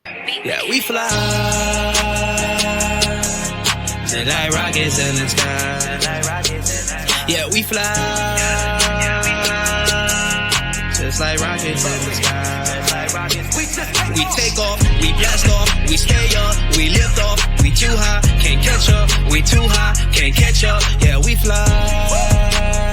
Yeah, we fly just like rockets in the sky. Yeah, we fly just like rockets in the sky. We take off, we blast off, we stay up, we lift off, we too high, can't catch up, we too high, can't catch up. Yeah, we fly.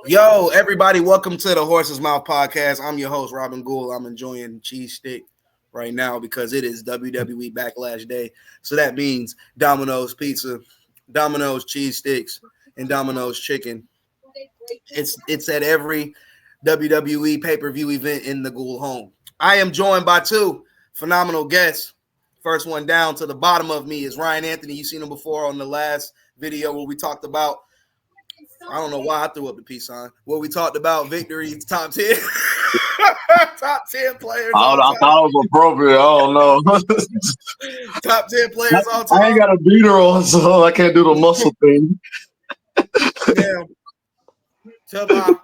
Yo, everybody, welcome to the Horse's Mouth Podcast. I'm your host, Robyn Gool. I'm enjoying cheese stick right now because it is WWE Backlash Day. So that means Domino's Pizza, Domino's Cheese Sticks, and Domino's Chicken. It's at every WWE pay-per-view event in the Gool home. I am joined by two phenomenal guests. First one down to the bottom of me is Ryan Anthony. You've seen him before on the last video where we talked about, I don't know why I threw up the peace sign. Where we talked about victory, top 10. Top 10 players. I thought it was appropriate. I don't know. Top 10 players all time. I ain't got a beater on, so I can't do the muscle thing. Yeah. To my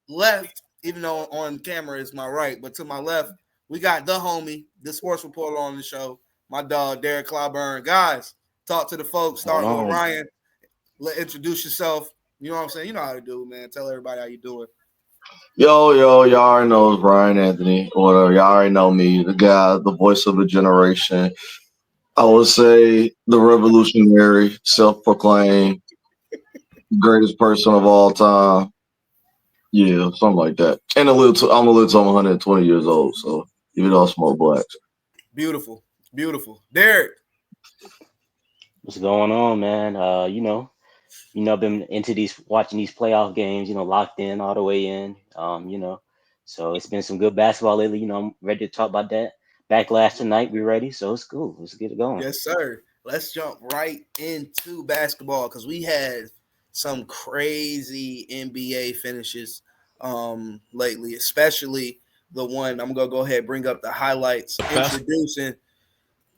left, even though on camera is my right, but to my left, we got the homie, the sports reporter on the show, my dog, Derrick Clyburn. Guys, talk to the folks. Starting with Ryan. Introduce yourself. You know what I'm saying? You know how to do, man. Tell everybody how you doing. Yo, y'all already know it's Ryan Anthony, or whatever. Y'all already know me, the guy, the voice of a generation. I would say the revolutionary, self-proclaimed, greatest person of all time. Yeah, something like that. And I'm a little 120 years old, so even though I smoke blacks. Beautiful, beautiful. Derrick. What's going on, man? I've been into watching these playoff games, locked in all the way in, so it's been some good basketball lately. I'm ready to talk about that. Backlash tonight. We ready? So it's cool. Let's get it going. Yes, sir. Let's jump right into basketball because we had some crazy NBA finishes lately, especially the one. I'm going to go ahead and bring up the highlights. Introducing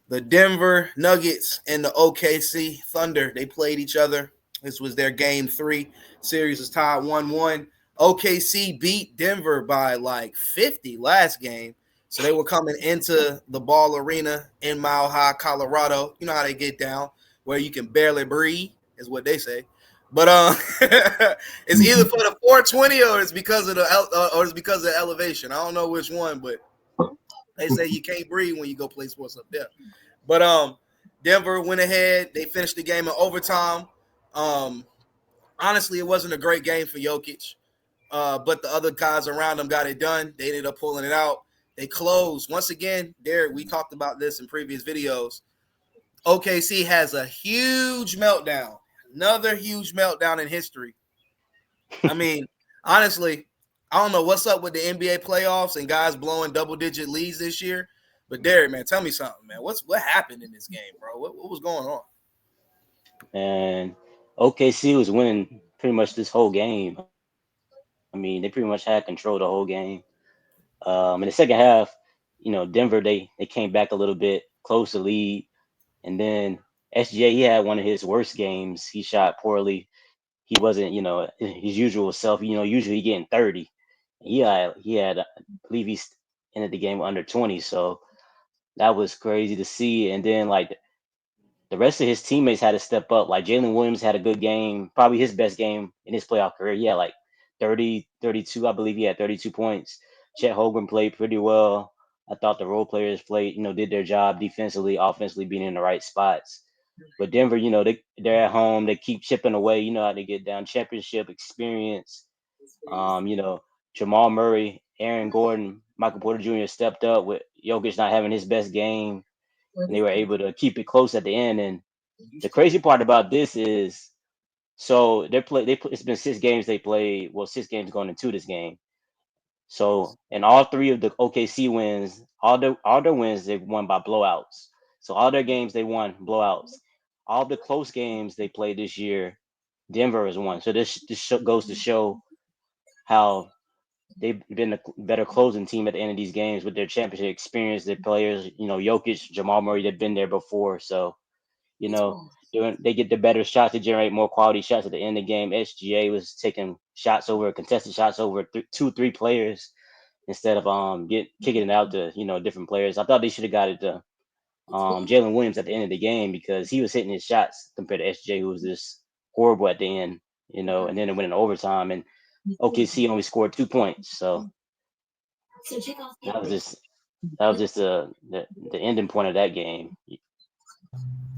the Denver Nuggets and the OKC Thunder. They played each other. This was their game 3. Series is tied 1-1. OKC beat Denver by like 50 last game. So they were coming into the Ball Arena in Mile High, Colorado. You know how they get down, where you can barely breathe, is what they say. But it's either for the 420 or it's because of the elevation. I don't know which one, but they say you can't breathe when you go play sports up there. But Denver went ahead. They finished the game in overtime. Honestly, it wasn't a great game for Jokić, but the other guys around him got it done. They ended up pulling it out. They closed. Once again, Derrick, we talked about this in previous videos. OKC has a huge meltdown, another huge meltdown in history. I mean, honestly, I don't know what's up with the NBA playoffs and guys blowing double-digit leads this year, but Derrick, man, tell me something, man. What happened in this game, bro? What was going on? And OKC was winning pretty much this whole game. I mean, they pretty much had control the whole game. In the second half, Denver, they came back a little bit, closed the lead. And then SGA, he had one of his worst games. He shot poorly. He wasn't, his usual self. Usually he getting 30. He had, I believe he ended the game under 20. So that was crazy to see. And then, like, the rest of his teammates had to step up. Like Jalen Williams had a good game, probably his best game in his playoff career. He had like 30, 32, I believe he had 32 points. Chet Holmgren played pretty well. I thought the role players did their job defensively, offensively, being in the right spots. But Denver, they're at home. They keep chipping away. You know how they get down. Championship experience. Jamal Murray, Aaron Gordon, Michael Porter Jr. stepped up with Jokić not having his best game. And they were able to keep it close at the end. And the crazy part about this is, so it's been 6 games they played. Well, 6 games going into this game. So in all 3 of the OKC wins, all their wins they've won by blowouts. So all their games they won blowouts. All the close games they played this year, Denver has won. So this goes to show how they've been a better closing team at the end of these games with their championship experience. Their players, Jokić, Jamal Murray, they've been there before. So, they get the better shots to generate more quality shots at the end of the game. SGA was taking shots over, contested shots over 2-3 players. instead of kicking it out to different players. I thought they should have got it to Jalen Williams at the end of the game because he was hitting his shots compared to SJ, who was just horrible at the end. And then it went in overtime, and OKC only scored 2 points. So that was just the ending point of that game.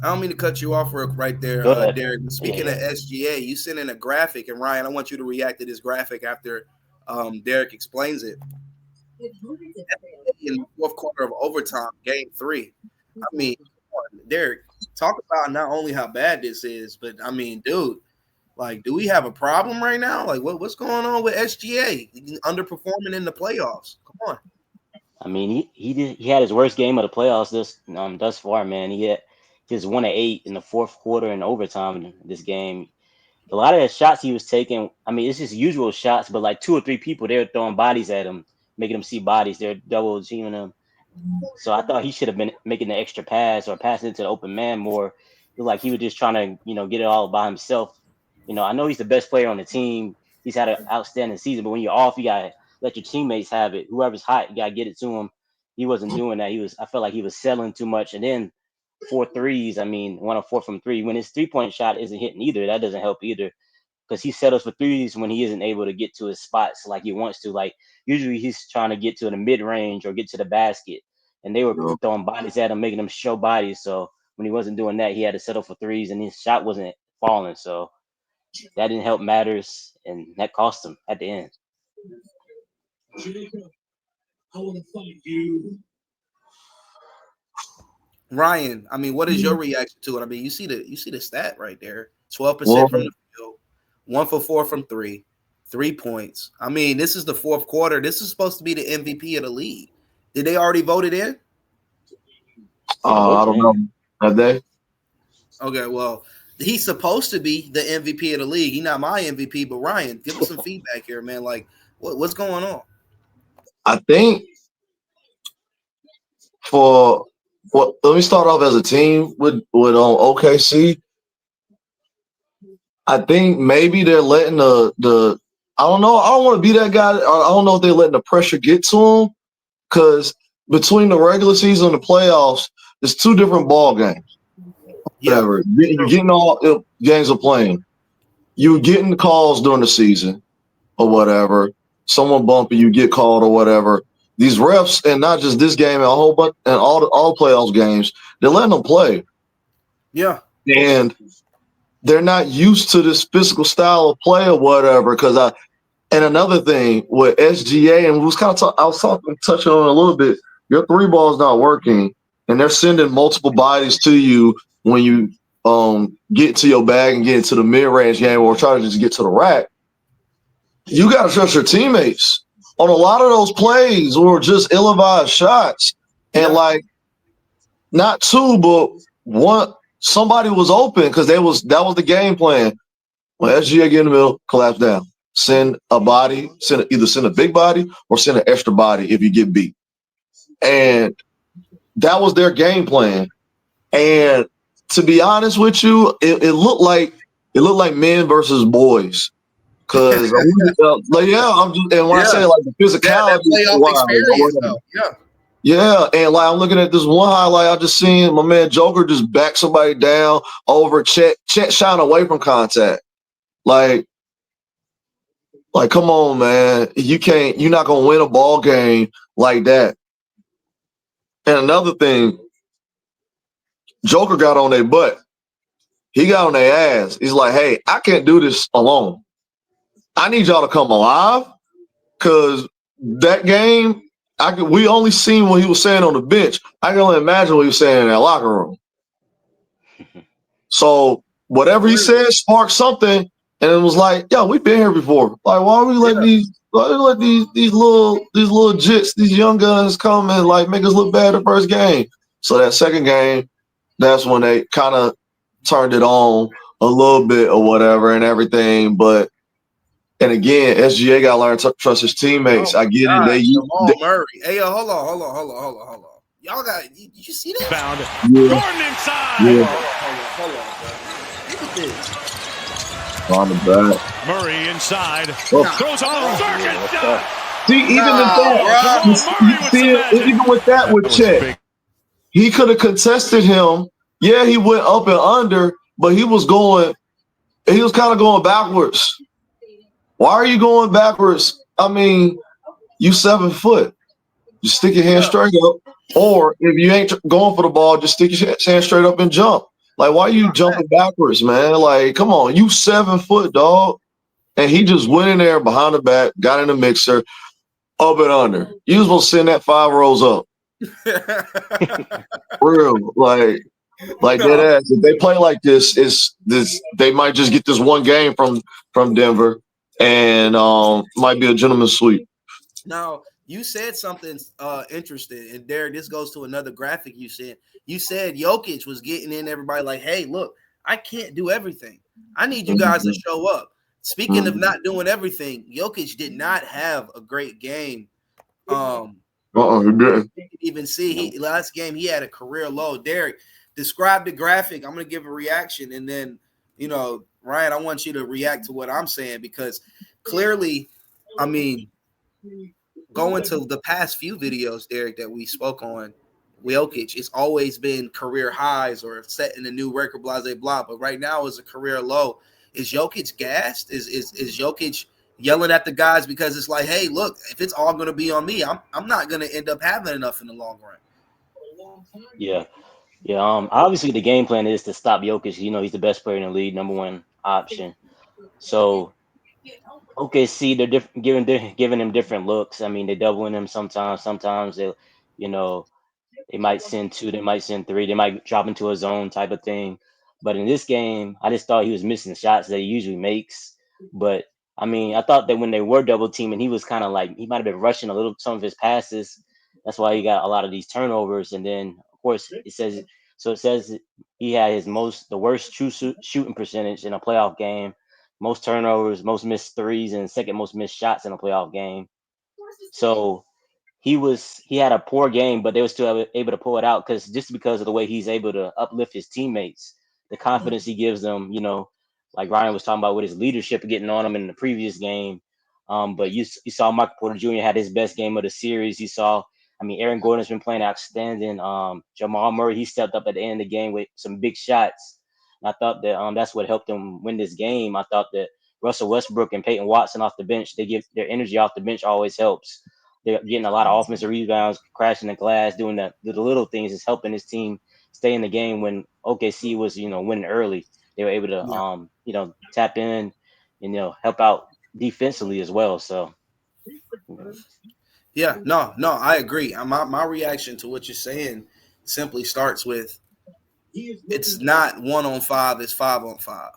I don't mean to cut you off right there, Go ahead. Derrick. But speaking of SGA, you sent in a graphic, and Ryan, I want you to react to this graphic after Derrick explains it. In the fourth quarter of overtime, game 3. I mean, Derrick, talk about not only how bad this is, but I mean, dude, like, do we have a problem right now? Like, what's going on with SGA underperforming in the playoffs? Come on. I mean, he had his worst game of the playoffs thus far, man. He had just 1 of 8 in the fourth quarter and overtime in this game. A lot of the shots he was taking, I mean, it's just usual shots, but like 2 or 3 people, they're throwing bodies at him, making him see bodies. They're double teaming him. So I thought he should have been making the extra pass or passing it to the open man more. It was like he was just trying to, get it all by himself. I know he's the best player on the team. He's had an outstanding season, but when you're off, you gotta let your teammates have it. Whoever's hot, you gotta get it to him. He wasn't doing that. I felt like he was settling too much. And then 4 threes. I mean, 1 of 4 from 3. When his 3-point shot isn't hitting either, that doesn't help either. Because he settles for threes when he isn't able to get to his spots like he wants to. Like usually he's trying to get to the mid range or get to the basket. And they were throwing bodies at him, making him show bodies. So when he wasn't doing that, he had to settle for threes, and his shot wasn't falling. So that didn't help matters, and that cost him at the end. Ryan, I mean, what is your reaction to it? I mean, you see the stat right there. 12% from the field, 1 for 4 from 3, 3 points. I mean, this is the fourth quarter. This is supposed to be the MVP of the league. Did they already vote it in? I don't know. Have they? Okay, well, he's supposed to be the MVP of the league. He's not my MVP, but Ryan, give us some feedback here, man. Like, what's going on? I think let me start off as a team with OKC. I think maybe they're letting the I don't know. I don't want to be that guy. I don't know if they're letting the pressure get to them, because between the regular season and the playoffs, it's 2 different ball games. Whatever. You're getting all games of playing. You're getting calls during the season or whatever. Someone bumping, you get called or whatever. These refs, and not just this game, and a whole bunch, and all playoffs games, they're letting them play. Yeah. And they're not used to this physical style of play or whatever. And another thing with SGA, and I was touching on it a little bit, your 3 ball is not working, and they're sending multiple bodies to you when you get to your bag and get into the mid-range game or try to just get to the rack. You got to trust your teammates on a lot of those plays or just ill-advised shots. And not 2, but 1, somebody was open because that was the game plan. When SGA get in the middle, collapse down. Send a body, either send a big body or send an extra body if you get beat. And that was their game plan. And to be honest with you, it looked like men versus boys. Because I say like the physicality, playoff experience, though. Yeah, and I'm looking at this one highlight. I just seen my man Joker just back somebody down over Chet shine away from contact. Like, come on, man. You're not gonna win a ball game like that. And another thing, Joker got on their butt. He got on their ass. He's like, hey, I can't do this alone. I need y'all to come alive, because that game, we only seen what he was saying on the bench. I can only imagine what he was saying in that locker room. So whatever he said sparked something, and it was like, yo, we've been here before. Like, why are we letting these little jits, these young guns come and like make us look bad the first game? So that second game, that's when they kind of turned it on a little bit or whatever and everything. And again, SGA got to learn to trust his teammates. I get it. Jamal Murray. Hey, hold on. Y'all got you see that? Found Yeah. Gordon inside. Yeah. Hold on. Look at this. On the back. Murray inside. Oh. Throws on circuit. See, even with that, even with that, with Chet, he could have contested him. Yeah, he went up and under, but he was kind of going backwards. Why are you going backwards? I mean, you 7 foot. Just stick your hand straight up. Or if you ain't going for the ball, just stick your hand straight up and jump. Like, why are you jumping backwards, man? Like, come on, you 7 foot, dog. And he just went in there behind the back, got in the mixer, up and under. You was supposed to send that 5 rows up. Real, like dead ass. If they play like this, they might just get this one game from Denver, and might be a gentleman's sweep. Now, you said something interesting, and Derrick, this goes to another graphic you said. You said Jokić was getting in everybody like, hey, look, I can't do everything. I need you guys to show up. Speaking of not doing everything, Jokić did not have a great game. He didn't. You can even see last game he had a career low. Derrick, describe the graphic. I'm going to give a reaction, and then, Ryan, I want you to react to what I'm saying, because clearly, I mean, going to the past few videos, Derrick, that we spoke on, Jokić, it's always been career highs or setting a new record, blah, blah, blah. But right now is a career low. Is Jokić gassed? Is Jokić yelling at the guys because it's like, hey, look, if it's all going to be on me, I'm not going to end up having enough in the long run. Yeah. Obviously, the game plan is to stop Jokić. He's the best player in the league, number one option. So, OKC, they're giving him different looks. I mean, they're doubling him sometimes. Sometimes they might send 2, they might send 3, they might drop into a zone type of thing. But in this game, I just thought he was missing shots that he usually makes. But I mean, I thought that when they were double teaming, he was kind of like, he might have been rushing a little some of his passes. That's why he got a lot of these turnovers. And then, of course, it says he had the worst true shooting percentage in a playoff game, most turnovers, most missed threes, and second most missed shots in a playoff game. So he had a poor game, but they were still able to pull it out because of the way he's able to uplift his teammates, the confidence he gives them, like Ryan was talking about with his leadership getting on him in the previous game. But you saw Michael Porter Jr. had his best game of the series. Aaron Gordon's been playing outstanding. Jamal Murray, he stepped up at the end of the game with some big shots. And I thought that that's what helped them win this game. I thought that Russell Westbrook and Peyton Watson off the bench, they give their energy off the bench always helps. They're getting a lot of offensive rebounds, crashing the glass, doing the little things is helping his team stay in the game. When OKC was, winning early, they were able to, tap in and, help out defensively as well. So, yeah, no, I agree. My reaction to what you're saying simply starts with, it's not 1-on-5, it's 5-on-5.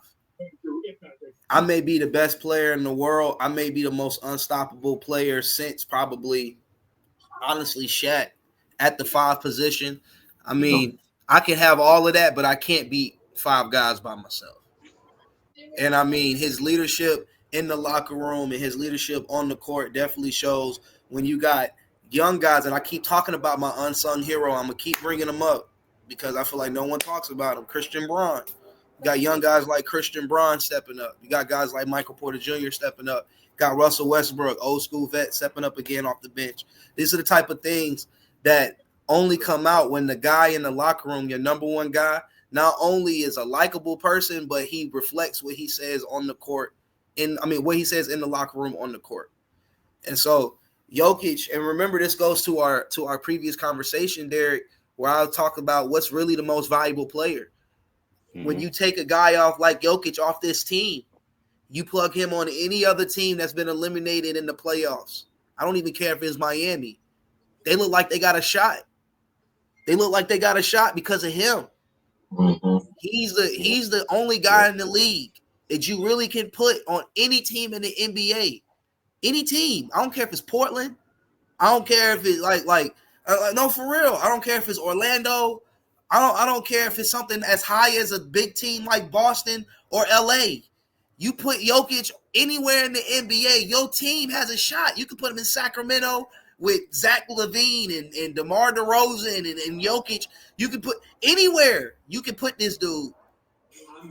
I may be the best player in the world. I may be the most unstoppable player since probably, honestly, Shaq at the 5 position. I mean, I can have all of that, but I can't beat 5 guys by myself. And I mean, his leadership in the locker room and his leadership on the court definitely shows when you got young guys. And I keep talking about my unsung hero. I'm going to keep bringing him up because I feel like no one talks about him. Christian Braun. You got young guys like Christian Braun stepping up. You got guys like Michael Porter Jr. stepping up. Got Russell Westbrook, old school vet, stepping up again off the bench. These are the type of things that only come out when the guy in the locker room, your number one guy, not only is a likable person, but he reflects what he says on the court. What he says in the locker room on the court. And so Jokić, and remember this goes to our previous conversation, Derrick, where I'll talk about what's really the most valuable player. Mm-hmm. When you take a guy off like Jokić off this team, you plug him on any other team that's been eliminated in the playoffs. I don't even care if it's Miami. They look like they got a shot. They look like they got a shot because of him. Mm-hmm. He's the only guy in the league that you really can put on any team in the NBA. Any team. I don't care if it's Portland. I don't care if it's no, for real. I don't care if it's Orlando. I don't care if it's something as high as a big team like Boston or LA. You put Jokić anywhere in the NBA, your team has a shot. You can put him in Sacramento with Zach LaVine and DeMar DeRozan and Jokić. You can put anywhere. You can put this dude,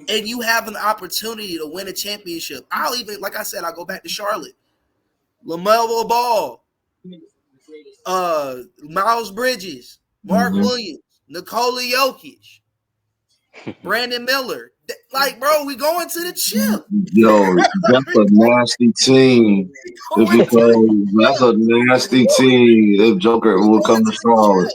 and you have an opportunity to win a championship. I'll go back to Charlotte. LaMelo Ball. Miles Bridges, Mark Williams, Nikola Jokić, Brandon Miller. Like, bro, we going to the chip. Yo, that's a nasty team. If you play, that's a nasty team. If Joker will come to Charlotte,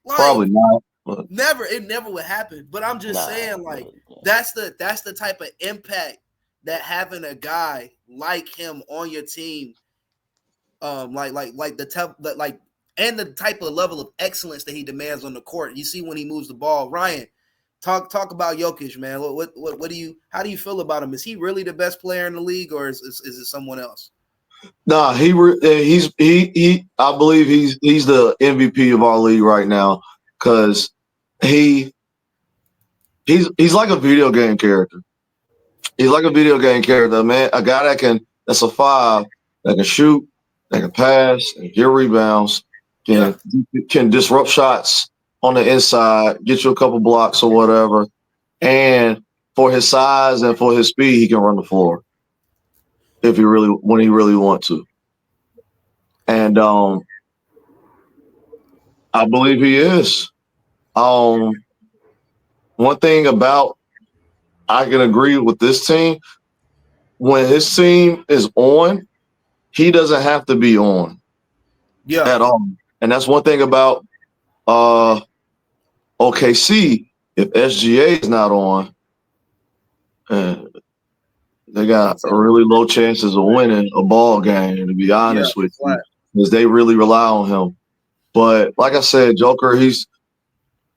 Like, probably not. But. It never would happen. But I'm just saying, like, that's the type of impact that having a guy like him on your team, and the type of level of excellence that he demands on the court. You see when he moves the ball. Ryan, talk about Jokić, man. How do you feel about him? Is he really the best player in the league, or is it someone else? Nah, he I believe he's the MVP of our league right now because he's like a video game character. He's like a video game character, man. A guy that's a 5 that can shoot, that can pass, and get rebounds, can disrupt shots on the inside, get you a couple blocks or whatever. And for his size and for his speed, he can run the floor when he really wants to. And I believe he is. One thing about I can agree with this team, when his team is on, he doesn't have to be on at all. And that's one thing about OKC. If SGA is not on, they got really low chances of winning a ball game, to be honest with you, because they really rely on him. But like I said, Joker, he's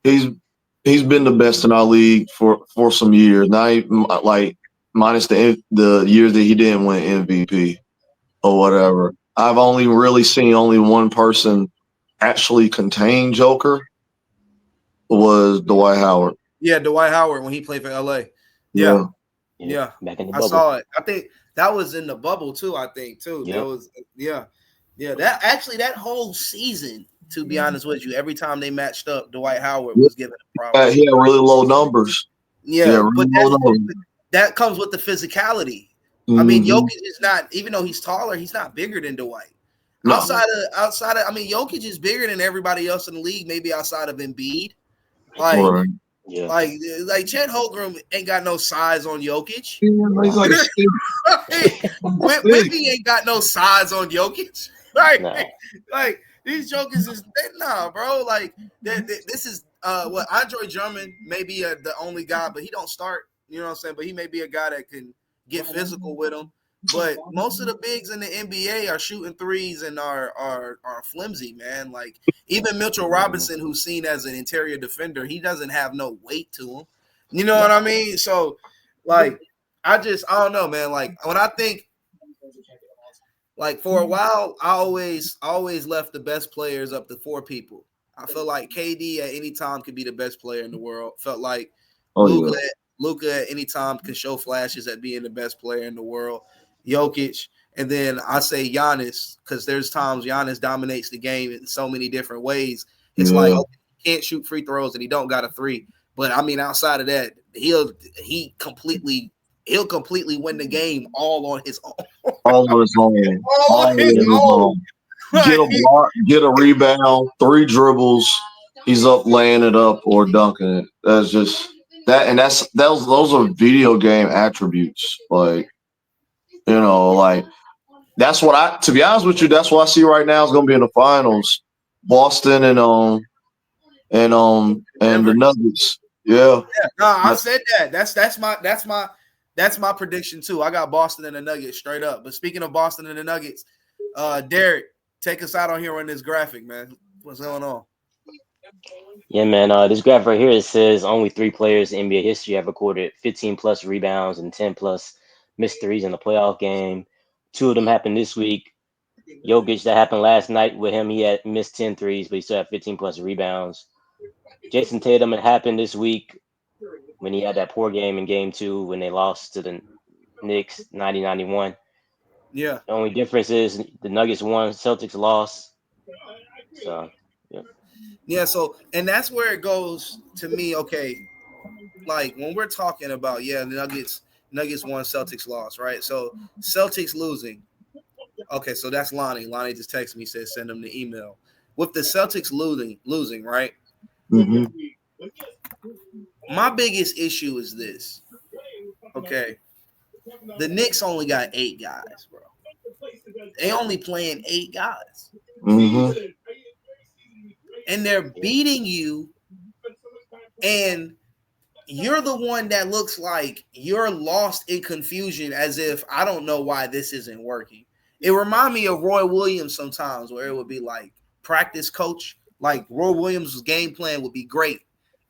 been the best in our league for some years. Now, like minus the years that he didn't win MVP or whatever. I've only really seen one person actually contain Joker was Dwight Howard. Yeah, Dwight Howard when he played for LA. Yeah. Back in the bubble. I saw it. I think that was in the bubble too. There was that whole season. To be honest with you, every time they matched up, Dwight Howard was given a problem. He had really low numbers. But that comes with the physicality. I mean, Jokić is not, even though he's taller, he's not bigger than Dwight. No. Outside of, I mean, Jokić is bigger than everybody else in the league, maybe outside of Embiid. Like Chet Holmgren ain't got no size on Jokić. He's like Wimby ain't got no size on Jokić. Like these jokers is bro. Like this is Andre Drummond may be the only guy, but he don't start. You know what I'm saying? But he may be a guy that can get physical with him. But most of the bigs in the NBA are shooting threes and are flimsy, man. Like even Mitchell Robinson, who's seen as an interior defender, he doesn't have no weight to him. You know what I mean? So, like, I don't know, man. Like when I think, like for a while, I always left the best players up to 4 people. I feel like KD at any time could be the best player in the world. Felt like Luka at any time can show flashes at being the best player in the world. Jokić, and then I say Giannis because there's times Giannis dominates the game in so many different ways. It's like he can't shoot free throws and he don't got a 3. But I mean, outside of that, he'll completely win the game all on his own. All on his own. All on his own. Get a block, get a rebound, 3 dribbles. He's up laying it up or dunking it. That's just that, and those are video game attributes. Like. You know, like that's what to be honest with you, that's what I see right now is going to be in the finals, Boston and the Nuggets. Yeah. No, I said that. That's my prediction too. I got Boston and the Nuggets straight up. But speaking of Boston and the Nuggets, Derrick, take us out on here on this graphic, man. What's going on? Yeah, man. This graph right here, it says only 3 players in NBA history have recorded 15 plus rebounds and 10 plus missed threes in the playoff game. 2 of them happened this week. Jokić, that happened last night with him. He had missed 10 threes, but he still had 15 plus rebounds. Jason Tatum, it happened this week when he had that poor game in game 2 when they lost to the Knicks 90-91. Yeah. The only difference is the Nuggets won, Celtics lost. So, yeah. Yeah, so, and that's where it goes to me, okay, like when we're talking about, the Nuggets won, Celtics lost, right? So Celtics losing. Okay, so that's Lonnie. Lonnie just texted me, said send him the email. With the Celtics losing, right? Mm-hmm. My biggest issue is this. Okay. The Knicks only got 8 guys, bro. They only playing 8 guys. Mm-hmm. And they're beating you, and you're the one that looks like you're lost in confusion, as if I don't know why this isn't working. It reminds me of Roy Williams sometimes, where it would be like practice coach. Like Roy Williams' game plan would be great,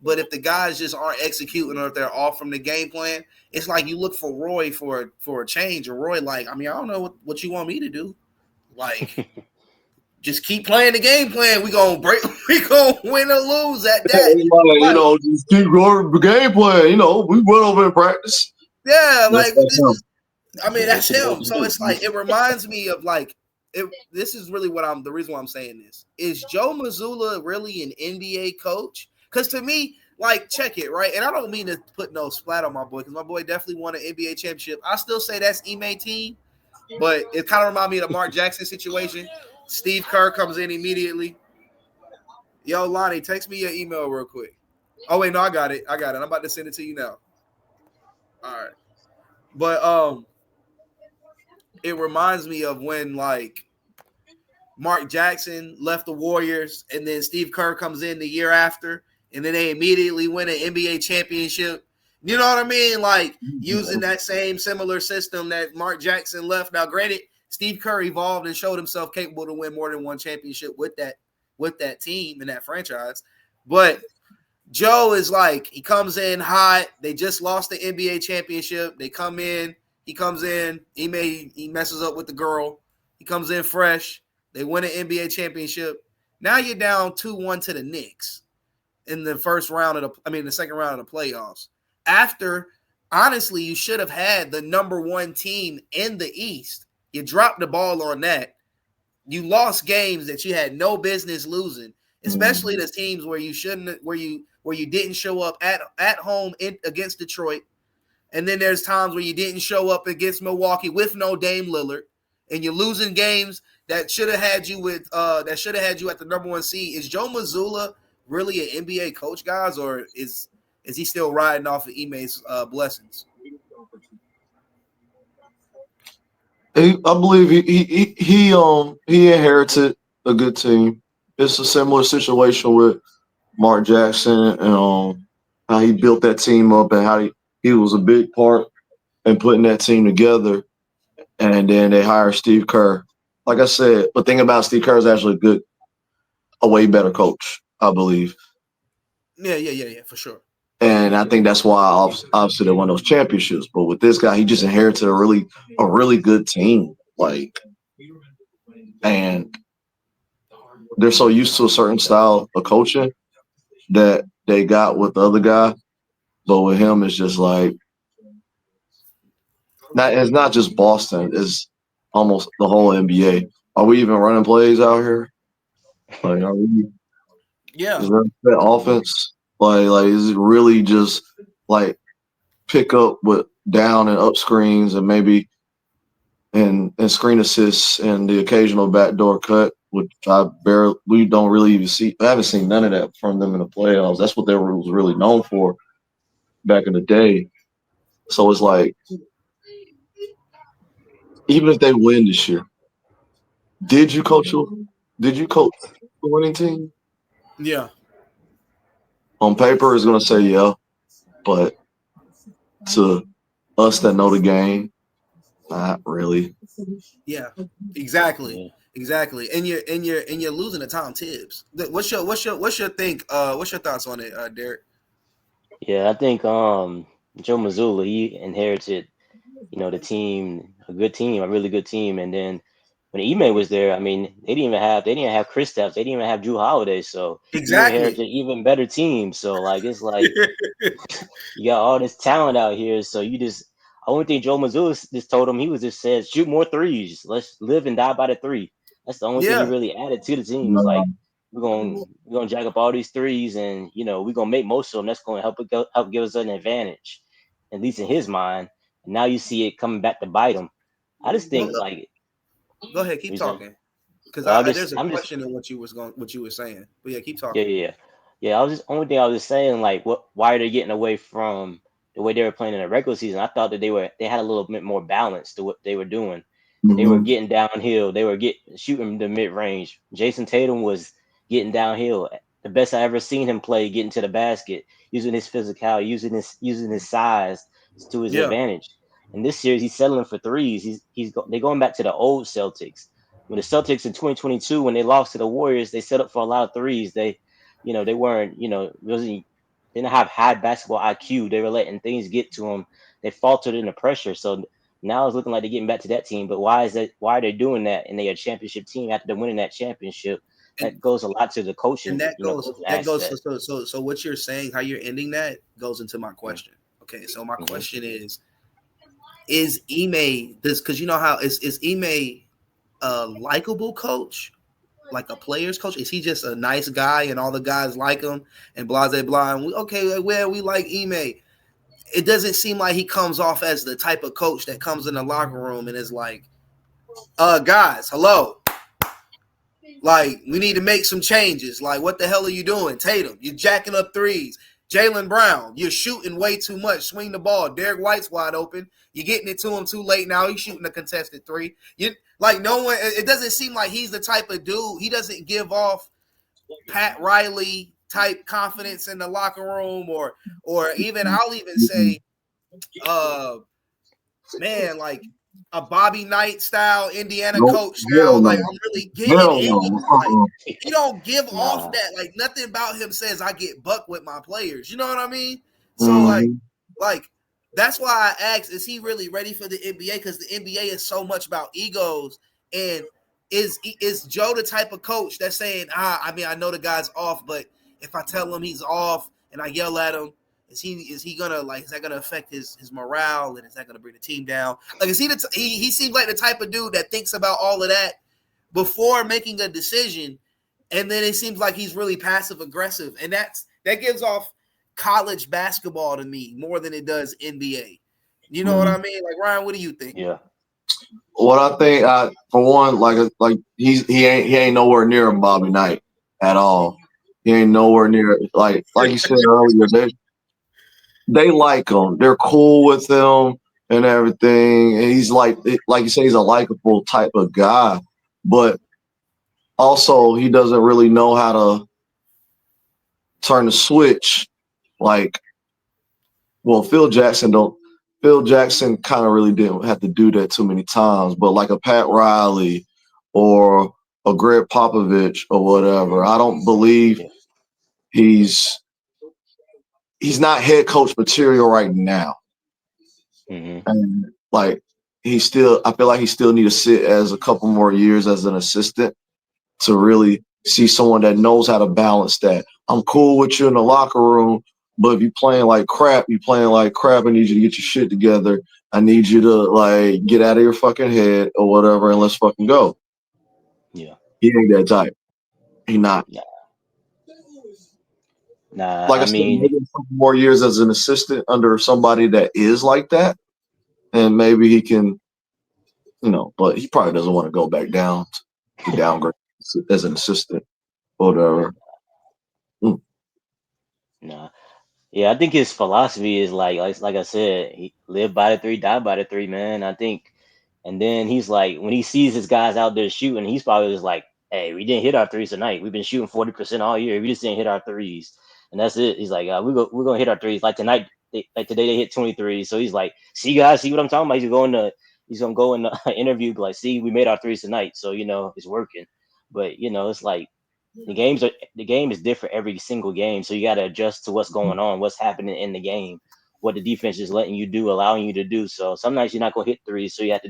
but if the guys just aren't executing or if they're off from the game plan, it's like you look for Roy for a change. Or Roy, like, I mean, I don't know what you want me to do. Like, just keep playing the game plan. We gonna win or lose at that. Just keep going the game plan. We went over in practice. Yeah, like That's him. that's him. So it's like it reminds me of like this is really the reason why I'm saying this. Is Joe Mazzulla really an NBA coach? Because to me, like, check it, right? And I don't mean to put no splat on my boy, because my boy definitely won an NBA championship. I still say that's Ime team, but it kind of reminds me of the Mark Jackson situation. Steve Kerr comes in immediately. Yo, Lonnie, text me your email real quick. Oh, wait, no, I got it. I'm about to send it to you now. All right. But it reminds me of when, like, Mark Jackson left the Warriors, and then Steve Kerr comes in the year after, and then they immediately win an NBA championship. You know what I mean? Like, using that same similar system that Mark Jackson left. Now, granted, Steve Kerr evolved and showed himself capable to win more than one championship with that team and that franchise. But Joe is like, he comes in hot. They just lost the NBA championship. He comes in, he messes up with the girl. He comes in fresh. They win an NBA championship. Now you're down 2-1 to the Knicks in the second round of the playoffs. After, honestly, you should have had the number 1 team in the East. You dropped the ball on that. You lost games that you had no business losing, especially the teams where you didn't show up at home against Detroit. And then there's times where you didn't show up against Milwaukee with no Dame Lillard, and you're losing games that should have had you at the number 1 seed. Is Joe Mazzulla really an NBA coach, guys, or is he still riding off of Ime's blessings? I believe he inherited a good team. It's a similar situation with Mark Jackson and how he built that team up and how he was a big part in putting that team together. And then they hired Steve Kerr. Like I said, but thing about Steve Kerr is actually a way better coach, I believe. Yeah, for sure. And I think that's why obviously they won those championships. But with this guy, he just inherited a really good team. Like, and they're so used to a certain style of coaching that they got with the other guy. But with him, it's just like it's not just Boston, it's almost the whole NBA. Are we even running plays out here? Like, are we? Yeah. Is that offense? Like, is it really just like pick up with down and up screens and maybe and screen assists and the occasional backdoor cut, which we don't really even see. I haven't seen none of that from them in the playoffs. That's what they was really known for back in the day. So it's like, even if they win this year, did you coach the winning team? Yeah. On paper, it's gonna say yeah, but to us that know the game, not really. Yeah, exactly. And you're losing to Tom Tibbs. What's your thoughts on it, Derrick? Yeah, I think Joe Mazzulla, he inherited, the team, a good team, a really good team, and then when Ime was there, I mean, they didn't even have Kristaps, they didn't even have Drew Holiday, so Exactly. you inherited even better team. So like it's like you got all this talent out here, so I only think Joe Mazzulla just told him, he was just said shoot more threes, let's live and die by the 3. That's the only thing he really added to the team. Was like we're gonna jack up all these threes, and we're gonna make most of them. That's gonna help give us an advantage, at least in his mind. And now you see it coming back to bite him. I just think Go ahead, keep You said, talking. Because well, there's a I'm just, question in what you were saying. But yeah, keep yeah, talking. yeah, yeah. Yeah, I was just only thing I was just saying, like, why are they getting away from the way they were playing in the regular season? I thought that they had a little bit more balance to what they were doing. They were Mm-hmm. getting downhill. They were shooting the mid range. Jason Tatum was getting downhill. The best I ever seen him play, getting to the basket, using his physicality, using his size to his Yeah, advantage. In this series, he's settling for threes. They're going back to the old Celtics. When the Celtics in 2022, when they lost to the Warriors, they set up for a lot of threes. They weren't, really they didn't have high basketball IQ. They were letting things get to them. They faltered in the pressure. So now it's looking like they're getting back to that team. But why is that? Why are they doing that? And they're a championship team after them winning that championship. and That goes a lot to the and coaching, coaching that goes aspect. so what you're saying, how you're ending that goes into my Mm-hmm. question. Okay, so my Mm-hmm. question is Ime this, because you know how is Ime a likable coach, like a player's coach? Is he just a nice guy and all the guys like him and blah blah blah? And we like Ime. It doesn't seem like he comes off as the type of coach that comes in the locker room and is like, guys, hello. Like, we need to make some changes. Like, what the hell are you doing? Tatum, you're jacking up threes. Jaylen Brown, you're shooting way too much. Swing the ball. Derrick White's wide open. You're getting it to him too late now. He's shooting a contested three. No one, it doesn't seem like he's the type of dude. He doesn't give off Pat Riley type confidence in the locker room, or even I'll even say, man, like a Bobby Knight style Indiana Nope. coach Hell style. Like, no. I'm really getting Hell in. no. Like, he don't give off Nah. that. Like, nothing about him says I get buck with my players. You know what I mean? So Mm-hmm. like that's why I asked, is he really ready for the NBA? Because the NBA is so much about egos. And is Joe the type of coach that's saying, I mean, I know the guy's off, but if I tell him he's off and I yell at him, is he gonna, like, is that gonna affect his morale, and is that gonna bring the team down? Like, is he seems like the type of dude that thinks about all of that before making a decision, and then it seems like he's really passive aggressive, and that gives off college basketball to me more than it does NBA. You know what I mean? Like, Ryan, what do you think? Yeah. What I think, for one, like he ain't nowhere near Bobby Knight at all. He ain't nowhere near, like you said earlier. They like him. They're cool with him and everything. And he's like you say, he's a likable type of guy. But also, he doesn't really know how to turn the switch. Like, well, Phil Jackson kind of really didn't have to do that too many times. But like a Pat Riley or a Greg Popovich or whatever, I don't believe Yeah. he's not head coach material right now. Mm-hmm. And like I feel like he still need to sit as a couple more years as an assistant to really see someone that knows how to balance that. I'm cool with you in the locker room, but if you're playing like crap, I need you to get your shit together. I need you to, like, get out of your fucking head or whatever, and let's fucking go. Yeah. He ain't that type. He not. Nah. Like I I said, mean, maybe a couple more years as an assistant under somebody that is like that, and maybe he can, but he probably doesn't want to go back down to downgrade as an assistant or whatever. nah. Yeah, I think his philosophy is like I said, he live by the three, die by the three, man. I think, and then he's like, when he sees his guys out there shooting, he's probably just like, "Hey, we didn't hit our threes tonight. We've been shooting 40% all year. We just didn't hit our threes, and that's it." He's like, "We're gonna hit our threes. Like tonight, like today they hit 23. So he's like, "See, guys, see what I'm talking about?" He's gonna go in the interview, be like, "See, we made our threes tonight, so it's working." But it's like the game is different every single game, so you got to adjust to what's going on, what's happening in the game, what the defense is letting you do, allowing you to do. So sometimes you're not going to hit threes, so you have to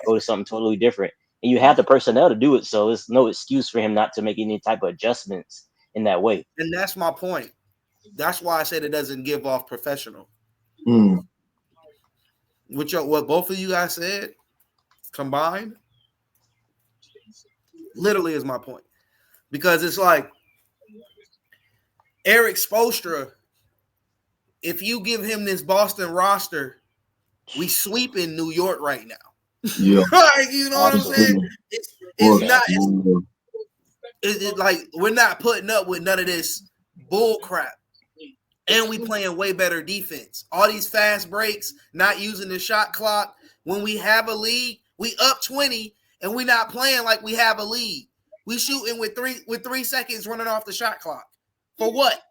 go to something totally different, and you have the personnel to do it. So there's no excuse for him not to make any type of adjustments in that way. And that's my point. That's why I said it doesn't give off professional. Mm. What both of you guys said combined literally is my point. Because it's like Eric Spoelstra, if you give him this Boston roster, we sweep in New York right now. Yeah. Like, you know what I'm saying? It's not. It's like we're not putting up with none of this bull crap. And we playing way better defense. All these fast breaks, not using the shot clock. When we have a lead, we up 20, and we not playing like we have a lead. We shooting with 3 seconds running off the shot clock. For what?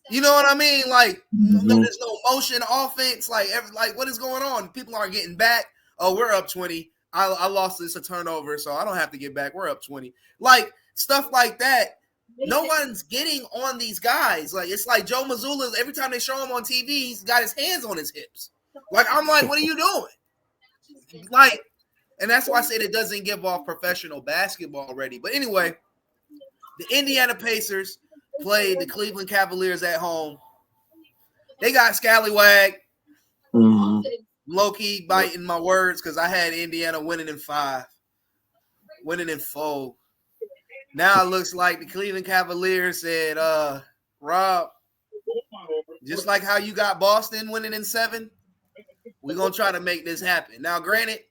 You know what I mean? Like, there's no motion offense. Like what is going on? People aren't getting back. Oh, we're up 20. I lost this a turnover, so I don't have to get back. We're up 20. Like, stuff like that. No one's getting on these guys. Like, it's like Joe Mazzulla, every time they show him on TV, he's got his hands on his hips. Like, I'm like, what are you doing? Like, and that's why I said it doesn't give off professional basketball already. But anyway, the Indiana Pacers played the Cleveland Cavaliers at home. They got scallywag. Low-key biting my words because I had Indiana winning in 5. Winning in 4. Now it looks like the Cleveland Cavaliers said, Rob, just like how you got Boston winning in 7, we're going to try to make this happen. Now, granted,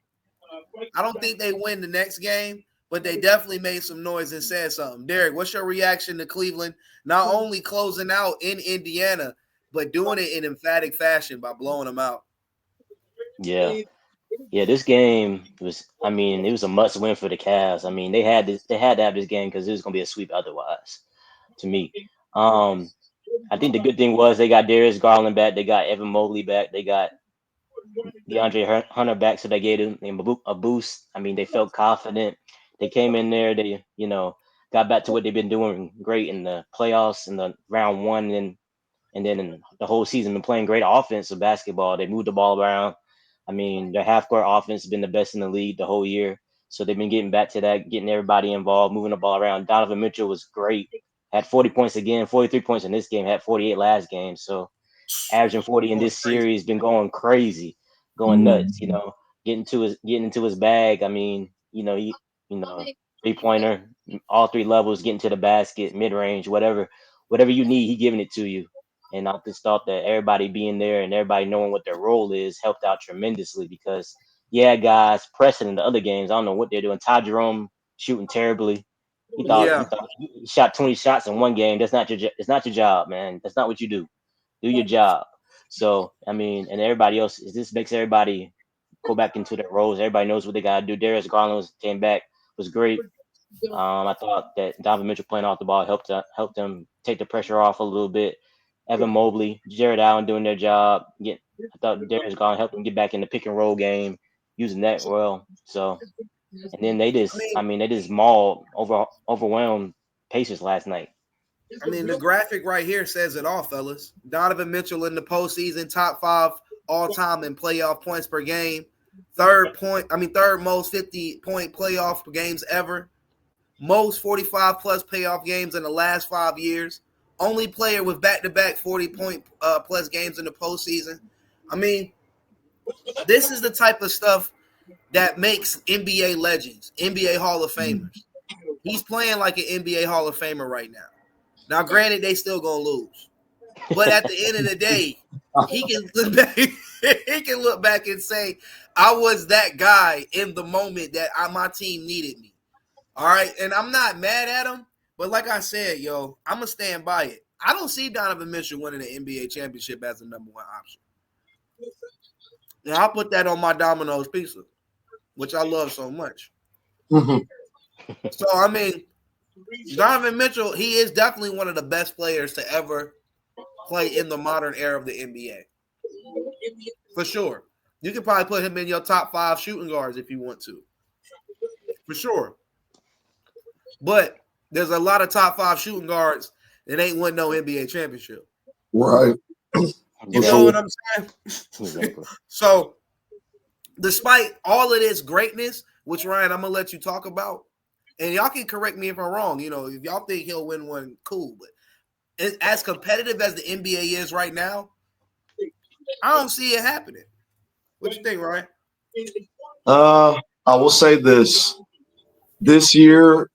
I don't think they win the next game, but they definitely made some noise and said something. Derrick, what's your reaction to Cleveland not only closing out in Indiana, but doing it in emphatic fashion by blowing them out? Yeah. Yeah, this game was, I mean, it was a must win for the Cavs. I mean, they had to have this game because it was going to be a sweep otherwise, to me. I think the good thing was they got Darius Garland back. They got Evan Mobley back. They got DeAndre Hunter back, so they gave him a boost. I mean, they felt confident. They came in there. They, got back to what they've been doing great in the playoffs in the round 1, and then in the whole season, been playing great offensive basketball. They moved the ball around. I mean, their half-court offense has been the best in the league the whole year. So they've been getting back to that, getting everybody involved, moving the ball around. Donovan Mitchell was great. Had 40 points again, 43 points in this game, had 48 last game. So averaging 40 in this series, been going crazy, going nuts, getting into his bag. I mean, he, 3-pointer, all 3 levels, getting to the basket, mid-range, whatever you need, he giving it to you. And I just thought that everybody being there and everybody knowing what their role is helped out tremendously because, guys pressing in the other games. I don't know what they're doing. Ty Jerome shooting terribly. He shot 20 shots in one game. It's not your job, man. That's not what you do. Do your job. So, I mean, and everybody else, this makes everybody go back into their roles. Everybody knows what they got to do. Darius Garland came back, was great. I thought that Donovan Mitchell playing off the ball helped them take the pressure off a little bit. Evan Mobley, Jared Allen doing their job. I thought Darius Garland helped them get back in the pick and roll game, using that well. So, and then they just mauled, overwhelmed Pacers last night. I mean, the graphic right here says it all, fellas. Donovan Mitchell in the postseason, top 5 all-time in playoff points per game. Third most 50-point playoff games ever. Most 45-plus playoff games in the last 5 years. Only player with back-to-back 40-point plus games in the postseason. I mean, this is the type of stuff that makes NBA legends, NBA Hall of Famers. He's playing like an NBA Hall of Famer right now. Now, granted, they still gonna lose, but at the end of the day, he can look back. He can look back and say, "I was that guy in the moment that my team needed me." All right, and I'm not mad at him. But like I said, I'm going to stand by it. I don't see Donovan Mitchell winning the NBA championship as the number 1 option. Now, I'll put that on my Domino's pizza, which I love so much. So, I mean, Donovan Mitchell, he is definitely one of the best players to ever play in the modern era of the NBA. For sure. You can probably put him in your top 5 shooting guards if you want to. For sure. But there's a lot of top 5 shooting guards that ain't won no NBA championship. Right. You know what I'm saying? So, despite all of this greatness, which, Ryan, I'm going to let you talk about, and y'all can correct me if I'm wrong. If y'all think he'll win one, cool. But as competitive as the NBA is right now, I don't see it happening. What you think, Ryan? I will say this. This year,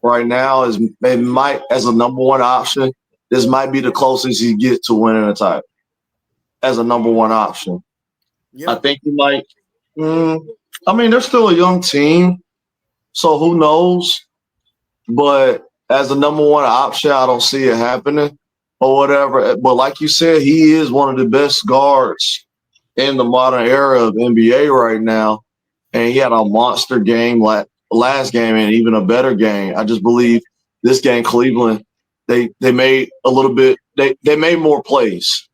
right now, as a number 1 option, this might be the closest he gets to winning a title as a number 1 option. Yep. I think he might I mean, they're still a young team, so who knows? But as the number one option, I don't see it happening or whatever. But like you said, he is one of the best guards in the modern era of NBA right now. And he had a monster game last game and even a better game. I just believe this game, Cleveland, they made a little bit they made more plays.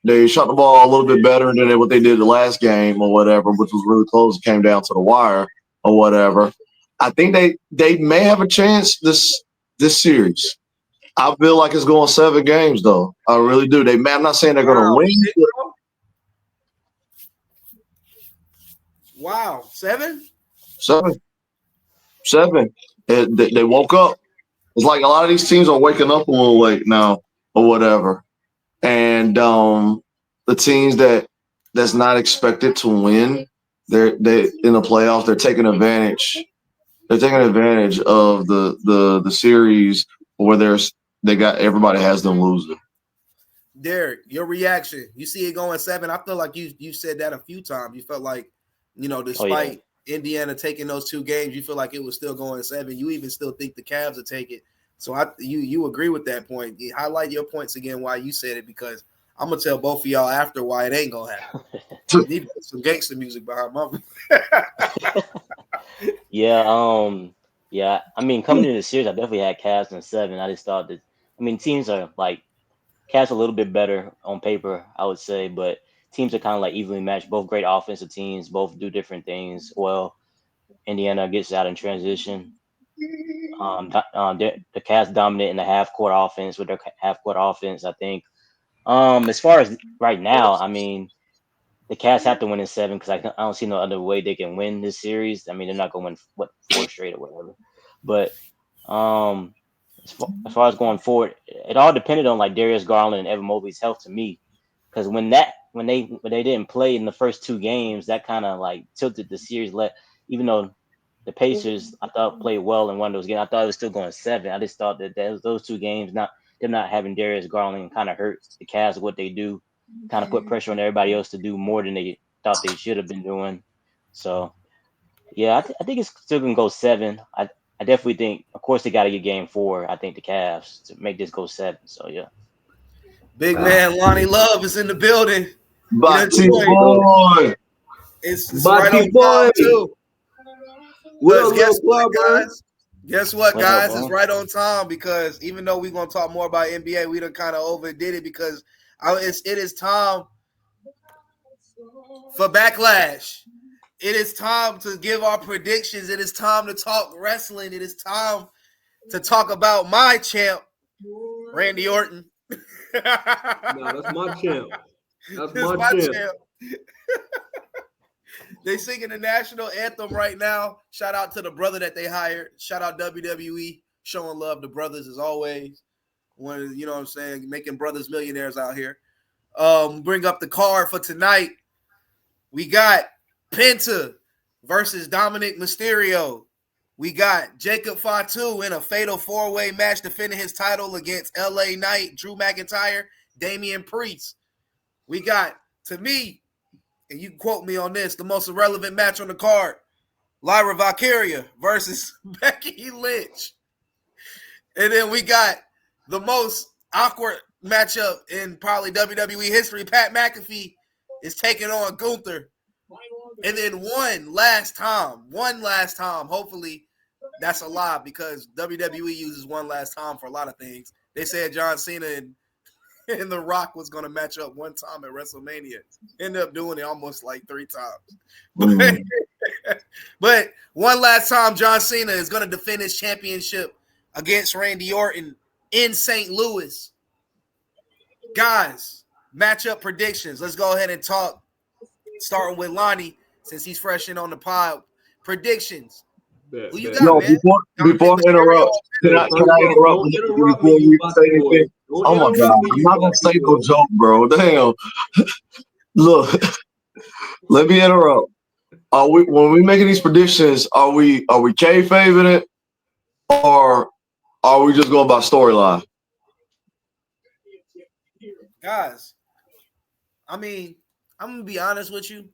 They shot the ball a little bit better than what they did the last game or whatever, which was really close. It came down to the wire or whatever. I think they may have a chance this series. I feel like it's going 7 games though. I really do. I'm not saying they're going to win. Wow, 7? 7. They woke up. It's like a lot of these teams are waking up a little late now or whatever. And the teams that's not expected to win, they in the playoffs, they're taking advantage. They're taking advantage of the series where everybody has them losing. Derrick, your reaction. You see it going 7. I feel like you said that a few times. You felt like, despite Indiana taking those 2 games, you feel like it was still going 7. You even still think the Cavs will take it. So you agree with that point. You highlight your points again why you said it, because I'm gonna tell both of y'all after why it ain't gonna happen. You need to put some gangster music behind my Yeah. I mean, coming into the series, I definitely had Cavs in 7. I just thought that. I mean, teams are like Cavs a little bit better on paper, I would say, but teams are kind of like evenly matched. Both great offensive teams, both do different things. Well, Indiana gets out in transition. The Cavs dominate in the half-court offense with their half-court offense. I think. As far as right now, I mean, the Cavs have to win in 7 because I don't see no other way they can win this series. I mean, they're not going to win 4 straight or whatever. But as far as going forward, it all depended on like Darius Garland and Evan Mobley's health to me, because when they didn't play in the first 2 games, that kind of like tilted the series. Even though the Pacers I thought played well in one of those games, I thought it was still going 7. I just thought that those 2 games, them not having Darius Garland, kind of hurt the Cavs. What they do, kind of put pressure on everybody else to do more than they thought they should have been doing. So yeah, I think it's still gonna go 7. I definitely think, of course, they got to get game 4. I think the Cavs to make this go 7. So yeah. big man Lonnie Love is in the building. Bati boy. It's right on time too. Guess what, guys? It's right on time, because even though we're gonna talk more about NBA, we done kind of overdid it, because it is time for Backlash. It is time to give our predictions. It is time to talk wrestling. It is time to talk about my champ, Randy Orton. No, that's my champ. That's my champ. They singing the national anthem right now. Shout out to the brother that they hired. Shout out WWE, showing love to brothers as always. When, you know what I'm saying, making brothers millionaires out here. Bring up the card for tonight. We got Penta versus Dominic Mysterio. We got Jacob Fatu in a fatal 4-way match defending his title against LA Knight, Drew McIntyre, Damian Priest. We got, to me, and you can quote me on this, the most irrelevant match on the card, Lyra Valkyria versus Becky Lynch. And then we got the most awkward matchup in probably WWE history. Pat McAfee is taking on Gunther. And then one last time, hopefully that's a lie, because WWE uses one last time for a lot of things. They said John Cena and The Rock was going to match up one time at WrestleMania. Ended up doing it almost like 3 times. But one last time, John Cena is going to defend his championship against Randy Orton in St. Louis. Guys, matchup predictions. Let's go ahead and talk, starting with Lonnie, since he's fresh in on the pod. Predictions. Who you got, man? Before I interrupt, can I interrupt before you say anything? Oh my God, I'm not gonna say no joke, bro. Damn. Look, let me interrupt. When we making these predictions, are we kayfabing it, or are we just going by storyline? Guys, I mean, I'm gonna be honest with you.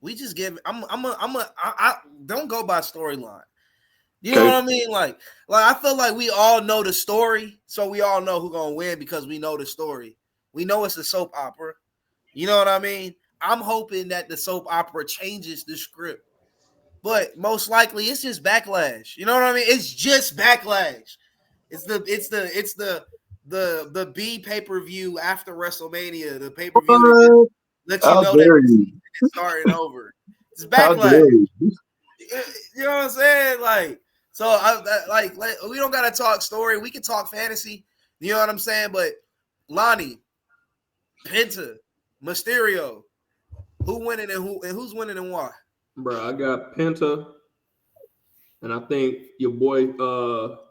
we just give. I don't go by storyline. You know what I mean? Like I feel like we all know the story, so we all know who's gonna win because we know the story. We know it's a soap opera. You know what I mean? I'm hoping that the soap opera changes the script, but most likely it's just Backlash. You know what I mean? It's just Backlash. It's the B pay-per-view after WrestleMania, the pay-per-view that let you know that it's starting over. It's Backlash. You know what I'm saying? Like, so like we don't gotta talk story. We can talk fantasy. You know what I'm saying? But Lonnie, Penta, Mysterio, who winning and who's winning and why? Bro, I got Penta, and I think your boy,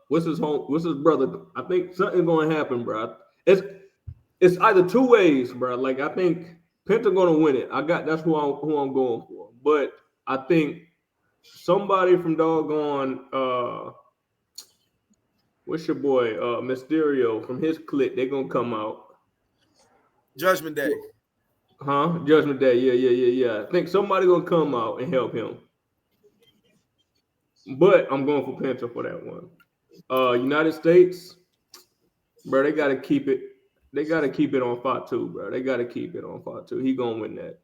what's his brother? I think something's gonna happen, bro. It's either two ways, bro. Like I think Penta gonna win it. That's who I'm going for. But I think somebody from doggone what's your boy Mysterio from his clique, they're gonna come out. Judgment Day. Huh? Judgment Day. Yeah. I think somebody gonna come out and help him. But I'm going for Penta for that one. United States, bro, they gotta keep it. They gotta keep it on Fatu, bro. They gotta keep it on Fatu. He gonna win that.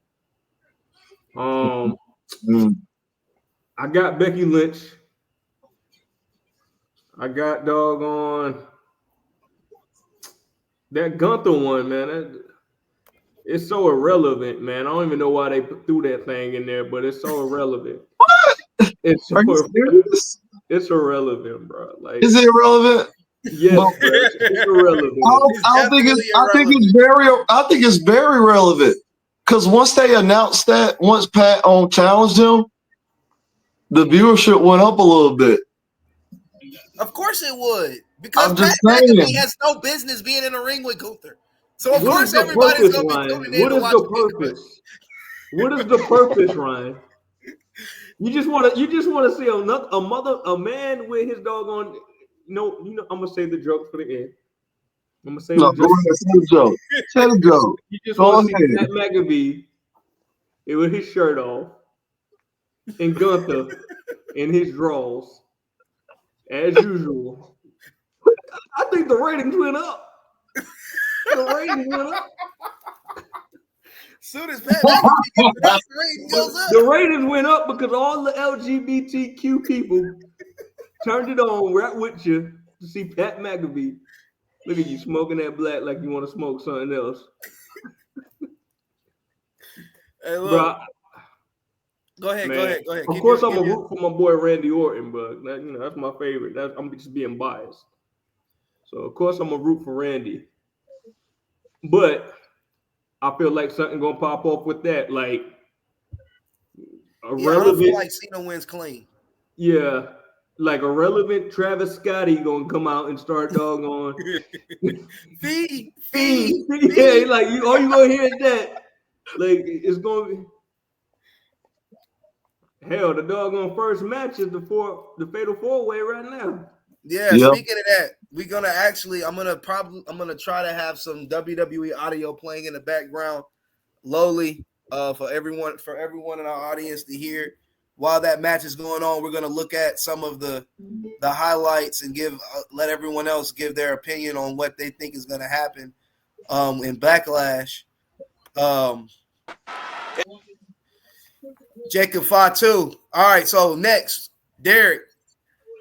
I got Becky Lynch. I got doggone that Gunther one, man. It's so irrelevant, man. I don't even know why they threw that thing in there, but it's so irrelevant. What? It's so serious? It's irrelevant, bro. Like, is it irrelevant? Yes, it's irrelevant. I think it's very relevant because once they announced that, once Pat challenged him, the viewership went up a little bit. Of course it would, because Pat has no business being in a ring with Gunther. So of course everybody's gonna be tuning in. What is the purpose? What is the purpose, Ryan? You just want to see a man with his doggone. I'm gonna save the joke for the end. I'm gonna save the joke. Say the joke. You just want to see Pat McAfee with his shirt off and Gunther in his drawers as usual. I think the ratings went up. The ratings went up. Soon as Pat McAfee the rating goes up. The ratings went up because all the LGBTQ people turned it on right with you to see Pat McAfee. Look at you smoking that black like you want to smoke something else. Hey, look. Bro, go ahead. Of course, I'm a root for my boy Randy Orton, but that's my favorite. I'm just being biased. So of course I'm a root for Randy, but I feel like something gonna pop off with that, like I don't feel like Cena wins clean. Yeah, like a relevant Travis Scotty gonna come out and start doggone. Fee. Yeah, like all you gonna hear is that. Like it's gonna be. Hell, the doggone first match is the fatal four-way right now. Yeah, yep. Speaking of that, we're gonna I'm gonna try to have some WWE audio playing in the background, lowly, for everyone in our audience to hear. While that match is going on, we're gonna look at some of the highlights and let everyone else give their opinion on what they think is gonna happen in Backlash. Jacob Fatu. All right, so next, Derrick,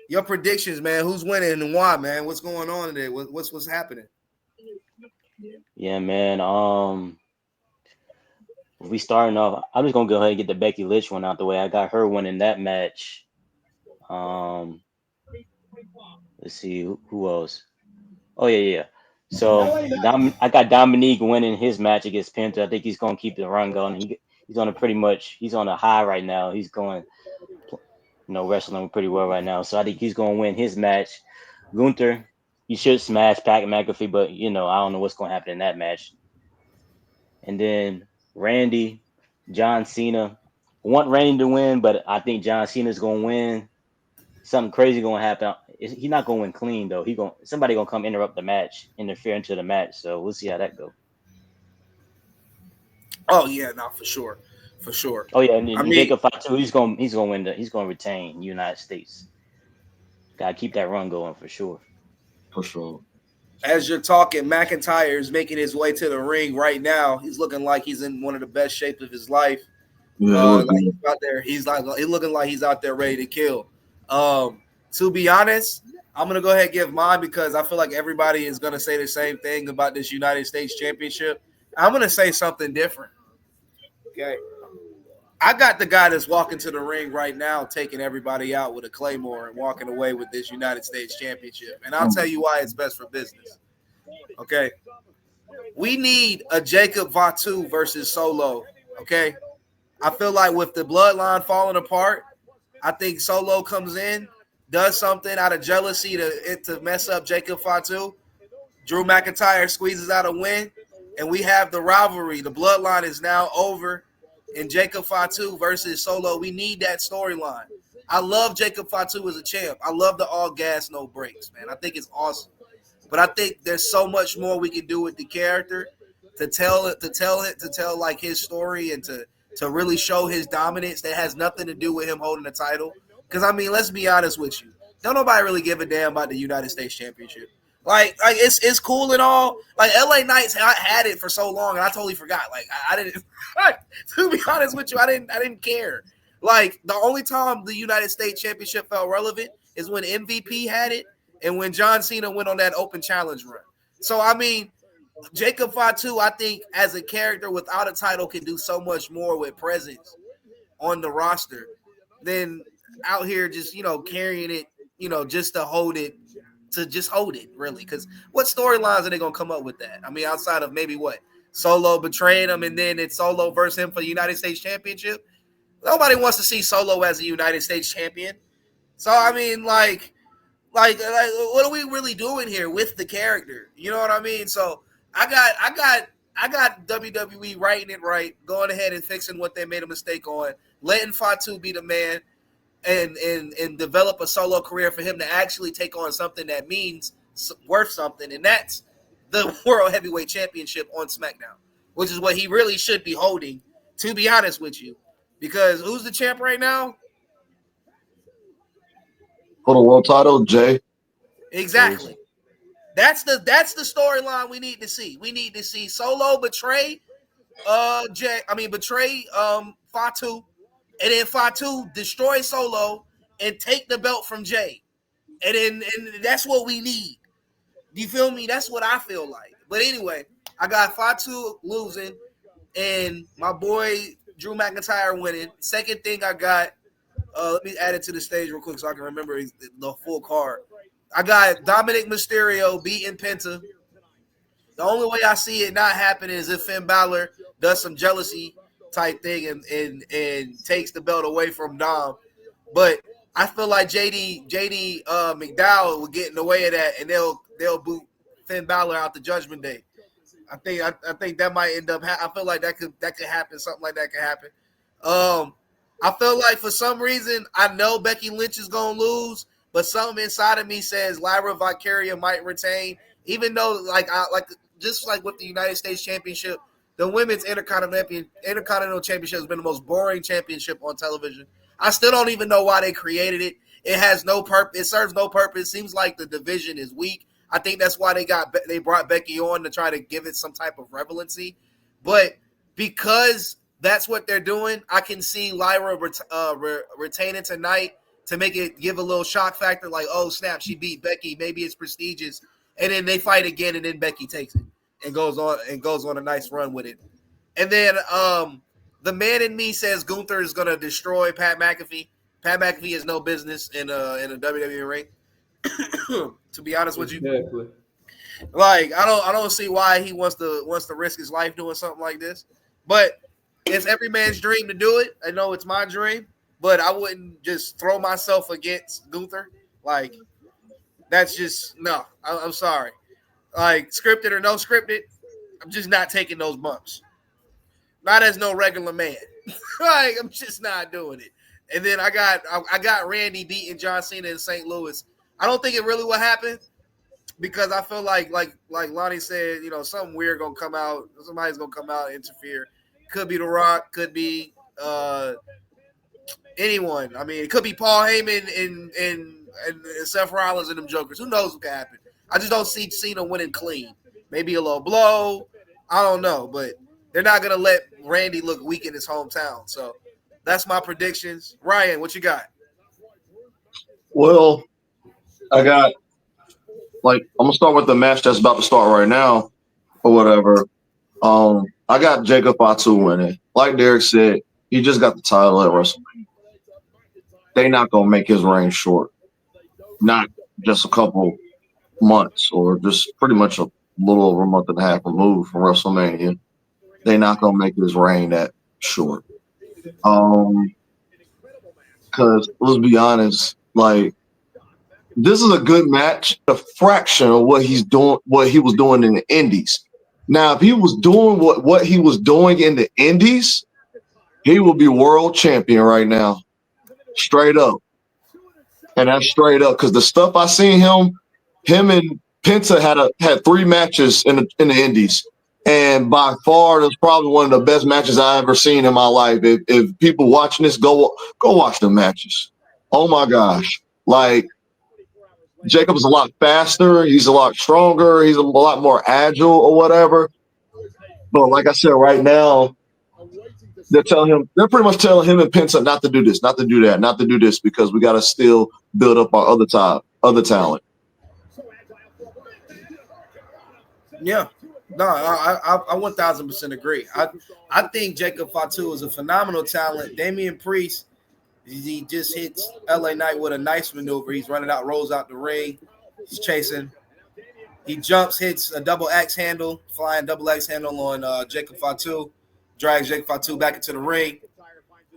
your predictions, man. Who's winning and why, man? What's going on today? What's happening? Yeah, man. If we starting off, I'm just gonna go ahead and get the Becky Lynch one out the way. I got her winning that match. Let's see who else. Oh yeah. So I got Dominique winning his match against Penta. I think he's gonna keep the run going. He's on a high right now. He's going, wrestling pretty well right now. So I think he's going to win his match. Gunther, he should smash Pat McAfee, but, I don't know what's going to happen in that match. And then Randy, John Cena. I want Randy to win, but I think John Cena's going to win. Something crazy going to happen. He's not going to win clean, though. Somebody going to come interrupt the match, interfere into the match. So we'll see how that goes. Oh, yeah, no, for sure. for sure. Oh yeah, and I mean, Jacob Fatu, he's gonna retain United States. Gotta keep that run going for sure. For sure. as you're talking, McIntyre is making his way to the ring right now. He's looking like he's in one of the best shapes of his life. Yeah, Like he's out there, he's looking like he's out there ready to kill. To be honest, I'm gonna go ahead and give mine because I feel like everybody is gonna say the same thing about this United States Championship. I'm gonna say something different. Okay. I got the guy that's walking to the ring right now, taking everybody out with a claymore and walking away with this United States Championship. And I'll tell you why it's best for business. Okay. We need a Jacob Fatu versus Solo. Okay. I feel like with the bloodline falling apart, I think Solo comes in, does something out of jealousy to mess up Jacob Fatu. Drew McIntyre squeezes out a win, and we have the rivalry. The bloodline is now over. And Jacob Fatu versus Solo, we need that storyline. I love Jacob Fatu as a champ. I love the all gas, no brakes, man. I think it's awesome. But I think there's so much more we can do with the character to tell like his story and to really show his dominance that has nothing to do with him holding the title. Because, I mean, let's be honest with you. Don't nobody really give a damn about the United States Championship. Like it's cool and all. Like LA Knights had it for so long, and I totally forgot. Like I didn't. To be honest with you, I didn't care. Like the only time the United States Championship felt relevant is when MVP had it, and when John Cena went on that open challenge run. So I mean, Jacob Fatu, I think as a character without a title can do so much more with presence on the roster than out here just carrying it, just to hold it. To just hold it, really, because what storylines are they gonna come up with that? I mean, outside of maybe what Solo betraying him, and then it's Solo versus him for the United States Championship. Nobody wants to see Solo as a United States champion. So I mean, like, what are we really doing here with the character? You know what I mean? So I got WWE writing it right, going ahead and fixing what they made a mistake on, letting Fatu be the man. And develop a solo career for him to actually take on something that means worth something, and that's the World Heavyweight Championship on SmackDown, which is what he really should be holding, to be honest with you. Because who's the champ right now? For the world title, Jay. Exactly. That's the storyline we need to see. We need to see Solo betray Fatu. And then Fatu destroy Solo and take the belt from Jay. And that's what we need. You feel me? That's what I feel like. But anyway, I got Fatu losing and my boy Drew McIntyre winning. Second thing I got, let me add it to the stage real quick so I can remember the full card. I got Dominic Mysterio beating Penta. The only way I see it not happen is if Finn Balor does some jealousy type thing and takes the belt away from Dom. But I feel like JD McDowell will get in the way of that, and they'll boot Finn Balor out the Judgment Day. I think that might end up. I feel like that could happen. Something like that could happen. I feel like for some reason I know Becky Lynch is gonna lose, but something inside of me says Lyra Valkyria might retain, even though just like with the United States Championship. The women's Intercontinental Championship has been the most boring championship on television. I still don't even know why they created it. It has no purpose. It serves no purpose. Seems like the division is weak. I think that's why they brought Becky on to try to give it some type of relevancy. But because that's what they're doing, I can see Lyra retaining tonight to give a little shock factor, like, oh snap, she beat Becky. Maybe it's prestigious, and then they fight again, and then Becky takes it. And goes on a nice run with it. And then the man in me says Gunther is going to destroy Pat McAfee. Pat McAfee has no business in a WWE ring. To be honest with you, exactly. Like I don't see why he wants to risk his life doing something like this. But it's every man's dream to do it. I know it's my dream, but I wouldn't just throw myself against Gunther. Like that's just no. I'm sorry. Like scripted or no scripted, I'm just not taking those bumps. Not as no regular man. Like I'm just not doing it. And then I got Randy beating John Cena in St. Louis. I don't think it really will happen because I feel like Lonnie said, something weird gonna come out. Somebody's gonna come out and interfere. Could be The Rock. Could be anyone. I mean, it could be Paul Heyman and Seth Rollins and them jokers. Who knows what could happen? I just don't see Cena winning clean. Maybe a low blow. I don't know, but they're not gonna let Randy look weak in his hometown. So that's my predictions. Ryan, what you got? Well, I got I'm gonna start with the match that's about to start right now, or whatever. I got Jacob Fatu winning. Like Derrick said, he just got the title at WrestleMania. They not gonna make his reign short. Not just a couple months or just pretty much a little over a month and a half removed from WrestleMania. They not gonna make his reign that short. Because let's be honest, this is a good match, a fraction of what he was doing in the Indies. Now, if he was doing what he was doing in the Indies, he would be world champion right now, straight up. And that's straight up because the stuff I seen him and Penta had 3 matches in the Indies, and by far that's probably one of the best matches I ever seen in my life. If people watching this, go watch the matches. Oh my gosh! Jacob's a lot faster. He's a lot stronger. He's a lot more agile or whatever. But like I said, right now, they're pretty much telling him and Penta not to do this, not to do that, not to do this because we got to still build up our other talent. Yeah. No, I 1,000% agree. I think Jacob Fatu is a phenomenal talent. Damian Priest, he just hits LA Knight with a nice maneuver. He's running out, rolls out the ring. He's chasing. He jumps, hits a double X handle, flying double X handle on Jacob Fatu. Drags Jacob Fatu back into the ring.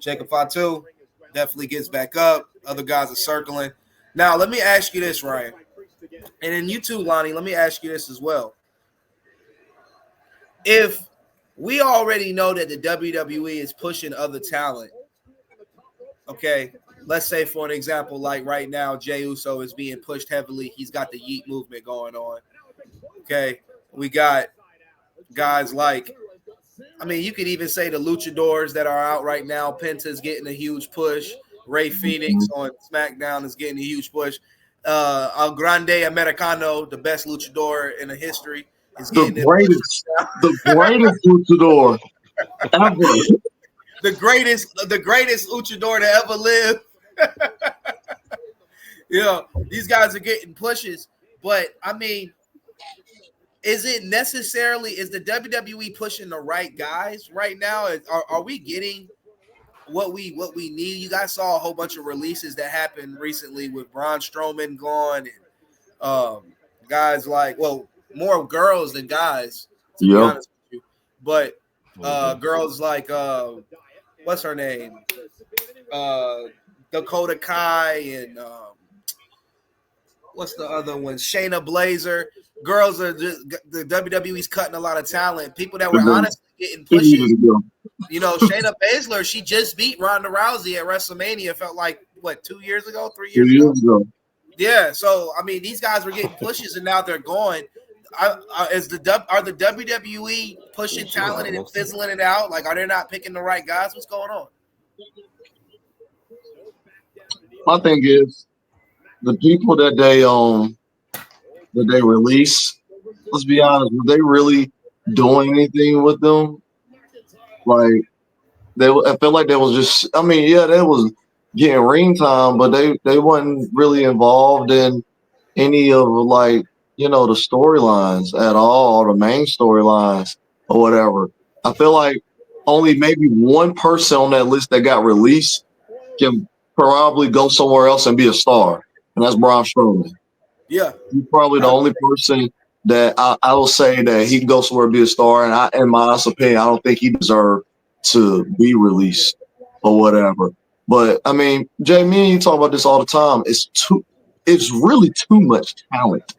Jacob Fatu definitely gets back up. Other guys are circling. Now, let me ask you this, Ryan. And then you too, Lonnie, let me ask you this as well. If we already know that the WWE is pushing other talent, okay, let's say for an example, like right now, Jey Uso is being pushed heavily. He's got the Yeet movement going on. Okay, we got guys like, I mean, you could even say the luchadors that are out right now. Penta's getting a huge push. Ray Phoenix on SmackDown is getting a huge push. El Grande Americano, the best luchador in the history, is getting the greatest luchador ever. The greatest luchador to ever live. These guys are getting pushes, but I mean, is the WWE pushing the right guys right now? Are we getting what we need? You guys saw a whole bunch of releases that happened recently with Braun Strowman gone, and guys like, well, more girls than guys, to be honest with you. But girls like what's her name? Dakota Kai and what's the other one? Shayna Baszler. Girls are just, the WWE's cutting a lot of talent. People that were honestly getting pushes. Shayna Baszler, she just beat Ronda Rousey at WrestleMania. Felt like 3 years ago? Yeah. So I mean, these guys were getting pushes, and now they're going. Are the WWE pushing talent and fizzling it out? Like, are they not picking the right guys? What's going on? My thing is the people that they release. Let's be honest, were they really doing anything with them? I feel like they was just. I mean, yeah, they was getting ring time, but they wasn't really involved in any of the storylines at all, the main storylines or whatever. I feel like only maybe one person on that list that got released can probably go somewhere else and be a star, and that's Braun Strowman. Yeah. He's probably the only person that I will say that he can go somewhere and be a star, and in my honest opinion, I don't think he deserved to be released or whatever. But, I mean, Jay, me and you talk about this all the time. It's really too much talent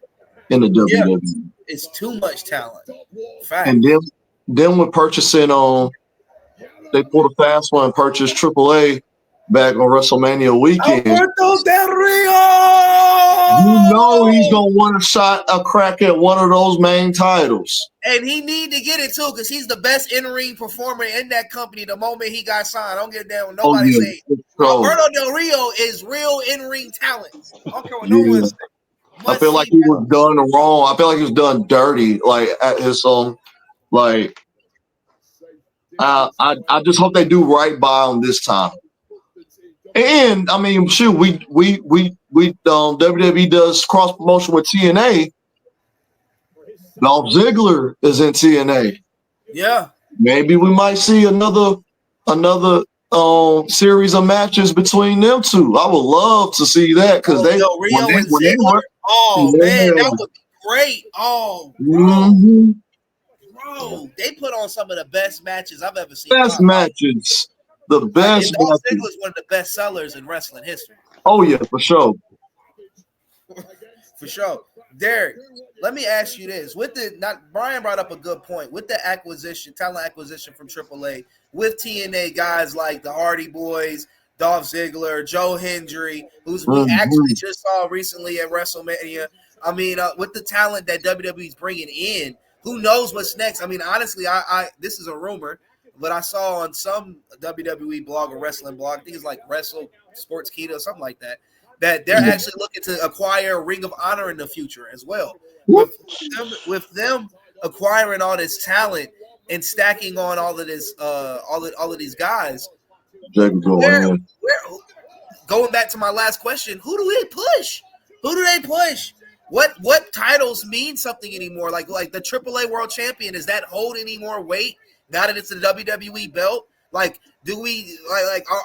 in the WWE. It's too much talent. Fact. And then when purchasing they pulled a fast one and purchased AAA, back on WrestleMania weekend. Alberto Del Rio! You know he's gonna want a crack at one of those main titles. And he need to get it too, because he's the best in-ring performer in that company the moment he got signed. I don't give a damn what nobody say. Alberto Del Rio is real in-ring talent. I don't care what no one say. I feel like he was done wrong. I feel like he was done dirty, like at his like. I just hope they do right by him this time. And I mean, shoot, WWE does cross promotion with TNA. Dolph Ziggler is in TNA. Yeah, maybe we might see another series of matches between them two. I would love to see that because Rio and Ziggler. Man, that would be great. Bro, they put on some of the best matches I've ever seen. Matches. The best. Dolph Ziggler's one of the best sellers in wrestling history. Oh yeah, for sure. For sure. Derrick, let me ask you this. Brian brought up a good point. With the talent acquisition from AAA, with TNA guys like the Hardy Boys, Dolph Ziggler, Joe Hendry, who's we actually just saw recently at WrestleMania. I mean, with the talent that WWE's bringing in, who knows what's next? I mean, honestly, I this is a rumor, but I saw on some WWE blog or wrestling blog, I think it's like Wrestle Sports Keto or something like that, that they're actually looking to acquire a Ring of Honor in the future as well. With them acquiring all this talent and stacking on all of this, all of these guys. Going back to my last question, who do they push? What titles mean something anymore? Like the AAA World Champion, does that hold any more weight now that it's a WWE belt? Like, do we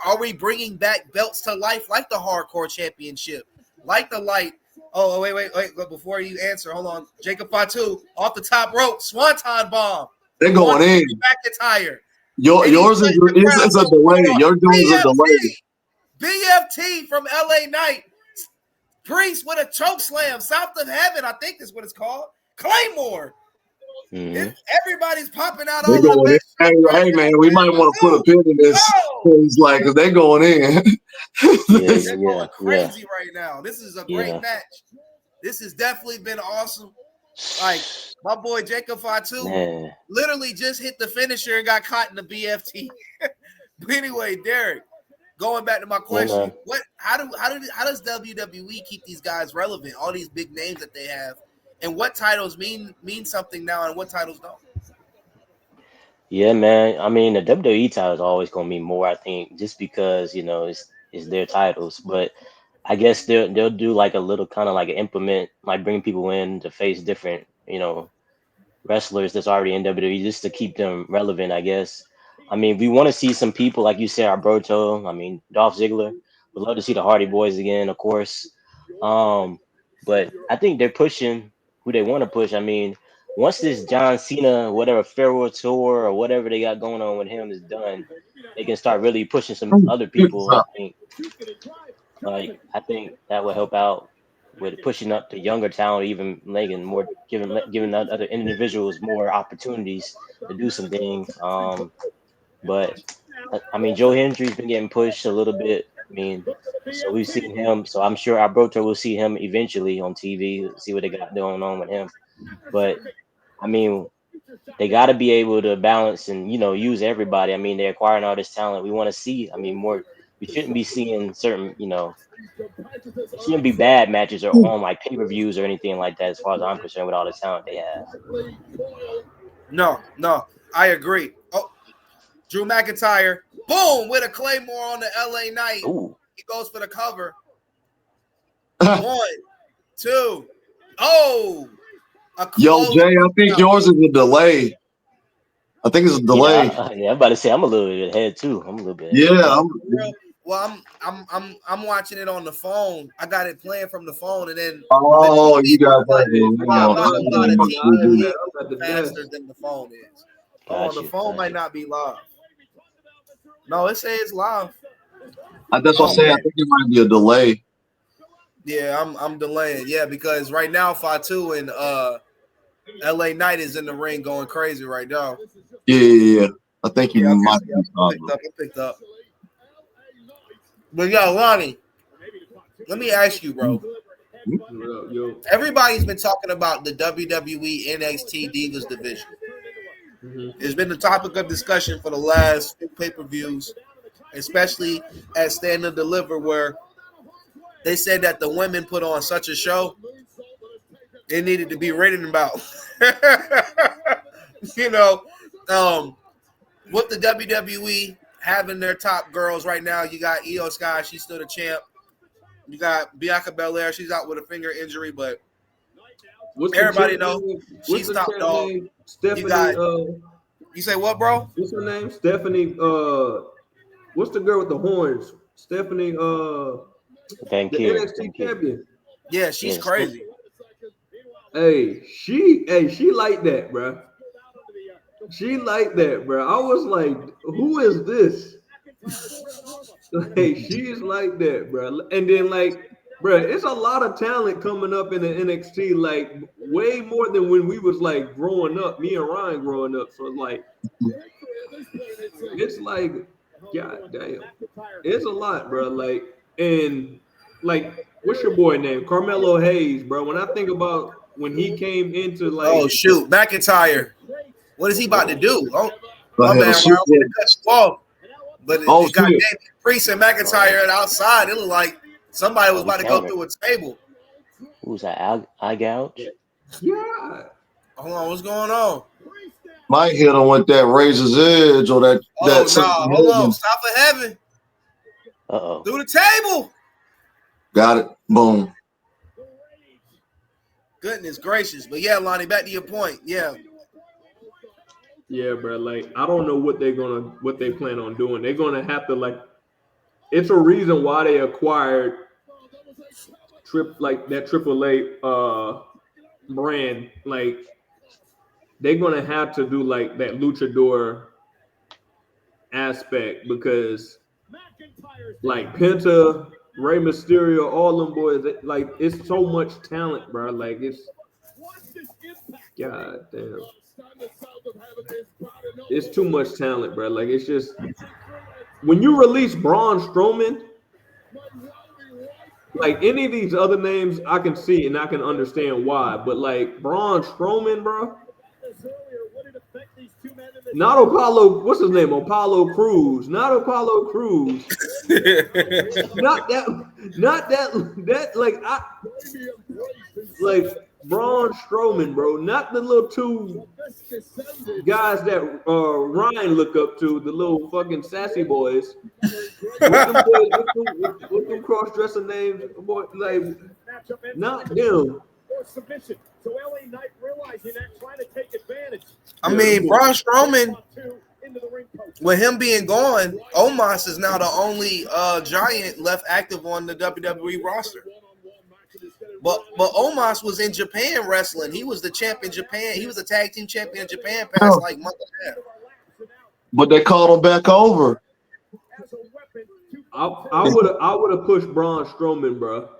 are we bringing back belts to life like the Hardcore Championship, like the light? Oh, wait! But before you answer, hold on. Jacob Fatu off the top rope, Swanton bomb. They're going in. McIntyre. Yours is a delay. Yours is a delay. BFT from LA Knight. Priest with a choke slam, South of Heaven, I think is what it's called. Claymore. Everybody's popping out all the best. Hey, man, we might want to put a pin in this. Because they're going in. They're going crazy right now. This is a great match. This has definitely been awesome. Like, my boy Jacob Fatu literally just hit the finisher and got caught in the BFT. But anyway, Derrick, going back to my question, how does WWE keep these guys relevant? All these big names that they have, and what titles mean something now, and what titles don't? Yeah, man. I mean, the WWE title is always going to mean more, I think, just because it's their titles. But I guess they'll do like a little kind of like an implement, like bring people in to face different wrestlers that's already in WWE just to keep them relevant, I guess. I mean, we want to see some people, like you said, Alberto. I mean, Dolph Ziggler. We'd love to see the Hardy Boys again, of course. But I think they're pushing who they want to push. I mean, once this John Cena, whatever, farewell tour or whatever they got going on with him is done, they can start really pushing some other people, I think. I think that will help out with pushing up the younger talent, even making more, giving other individuals more opportunities to do some things. But I mean, Joe Hendry's been getting pushed a little bit. I mean, so we've seen him. So I'm sure Alberto will see him eventually on TV, see what they got going on with him. But I mean, they got to be able to balance and use everybody. I mean, they're acquiring all this talent. We want to see. I mean, more. We shouldn't be seeing certain. It shouldn't be bad matches or on like pay-per-views or anything like that. As far as I'm concerned, with all the talent they have. No, I agree. Oh, Drew McIntyre, boom, with a Claymore on the LA Knight. Ooh. He goes for the cover. 1, 2. Oh, yo, Jay, I think yours is a delay. I think it's a delay. Yeah, I'm about to say I'm a little bit ahead too. I'm a little bit. Yeah. I'm watching it on the phone. I got it playing from the phone, and then you got it faster than the phone is. The phone might not be live. No, it says it's live. That's what I'm saying. I think it might be a delay. Yeah, I'm delaying. Yeah, because right now Fatu and LA Knight is in the ring going crazy right now. Yeah. I think you might be picked up. But yo, Lonnie, let me ask you, bro. Everybody's been talking about the WWE NXT Divas division. It's been the topic of discussion for the last few pay-per-views, especially at Stand and Deliver, where they said that the women put on such a show, it needed to be written about. You know, with the WWE having their top girls right now, you got Io Sky, she's still the champ. You got Bianca Belair, she's out with a finger injury, but everybody knows she's top dog. Stephanie, you say what, bro? What's her name? Stephanie. What's the girl with the horns? Stephanie. The NXT champion. Yeah, she's crazy. Hey, she like that, bro. She like that, bro. I was like, who is this? Like, she's like that, bro. And then, like, bro, it's a lot of talent coming up in the NXT, like, way more than when we was, like, growing up, me and Ryan growing up. So, like, it's like, god damn. It's a lot, bro. Like, and, like, what's your boy name? Carmelo Hayes, bro. When I think about when he came into, like... Oh, shoot. McIntyre. What is he about to do? Oh, my man, Ryan, cut you off. But it got David Priest and McIntyre outside. It looked like somebody was about to go through a table. Who's that? Eye gouge? Yeah. Hold on, what's going on? Might hit him with that razor's edge or that. Hold on. Stop for heaven. Uh-oh. Through the table. Got it. Boom. Goodness gracious. But yeah, Lonnie, back to your point. Yeah. Yeah, bro. Like, I don't know what they plan on doing. They're gonna have to, like, it's a reason why they acquired that AAA brand. Like, they're gonna have to do like that luchador aspect because, like, Penta, Rey Mysterio, all them boys, like, it's so much talent, bro. Like, it's god damn. It's too much talent, bro. Like, it's just when you release Braun Strowman, like, any of these other names I can see and I can understand why, but like Braun Strowman, bro. Not Apollo, what's his name? Apollo Crews. Not Apollo Crews. not that like Braun Strowman, bro. Not the little two guys that Ryan look up to, the little fucking sassy boys. with them cross-dressing names, boy, like, not them. I mean, Braun Strowman, with him being gone, Omos is now the only giant left active on the WWE roster. But Omos was in Japan wrestling. He was the champ in Japan. He was a tag team champion in Japan past like month and a half. But they called him back over. I would have pushed Braun Strowman, bro.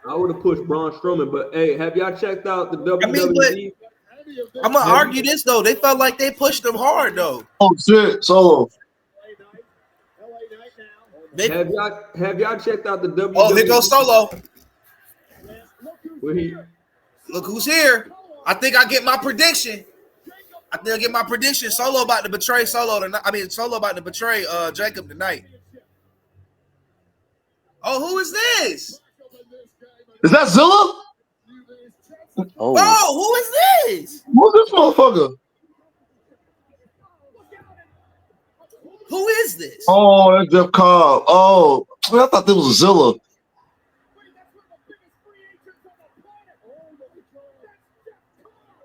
I would have pushed Braun Strowman, but hey, have y'all checked out the WWE? I mean, I'm gonna argue this though. They felt like they pushed him hard though. Oh shit, Solo. Have y'all checked out the WWE? Oh, here goes Solo. Look who's here. I think I get my prediction. Solo about to betray Solo tonight. I mean, Solo about to betray Jacob tonight. Oh, who is this? Is that Zilla? Oh, who is this? Who's this motherfucker? Who is this? Oh, that's Jeff Cobb. Oh, I thought this was Zilla.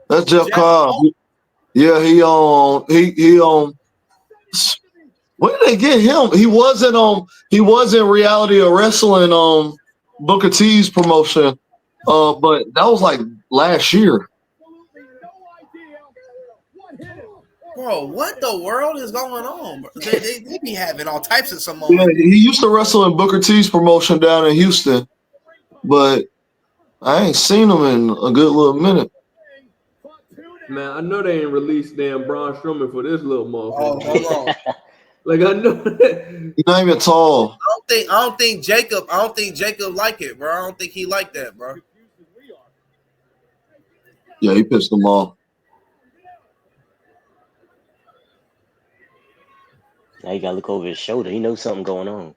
That's Jeff Cobb. Yeah, he on. Where did they get him? He wasn't in Reality of Wrestling Booker T's promotion. But that was like last year. Bro, what the world is going on? Bro? They be having all types of some moments. Yeah, he used to wrestle in Booker T's promotion down in Houston, but I ain't seen him in a good little minute. Man, I know they ain't released damn Braun Strowman for this little motherfucker. Oh, hold on. Like I know. He's not even tall. I don't think Jacob like it, bro. I don't think he like that, bro. Yeah, he pissed him off. Now you gotta look over his shoulder. He knows something going on.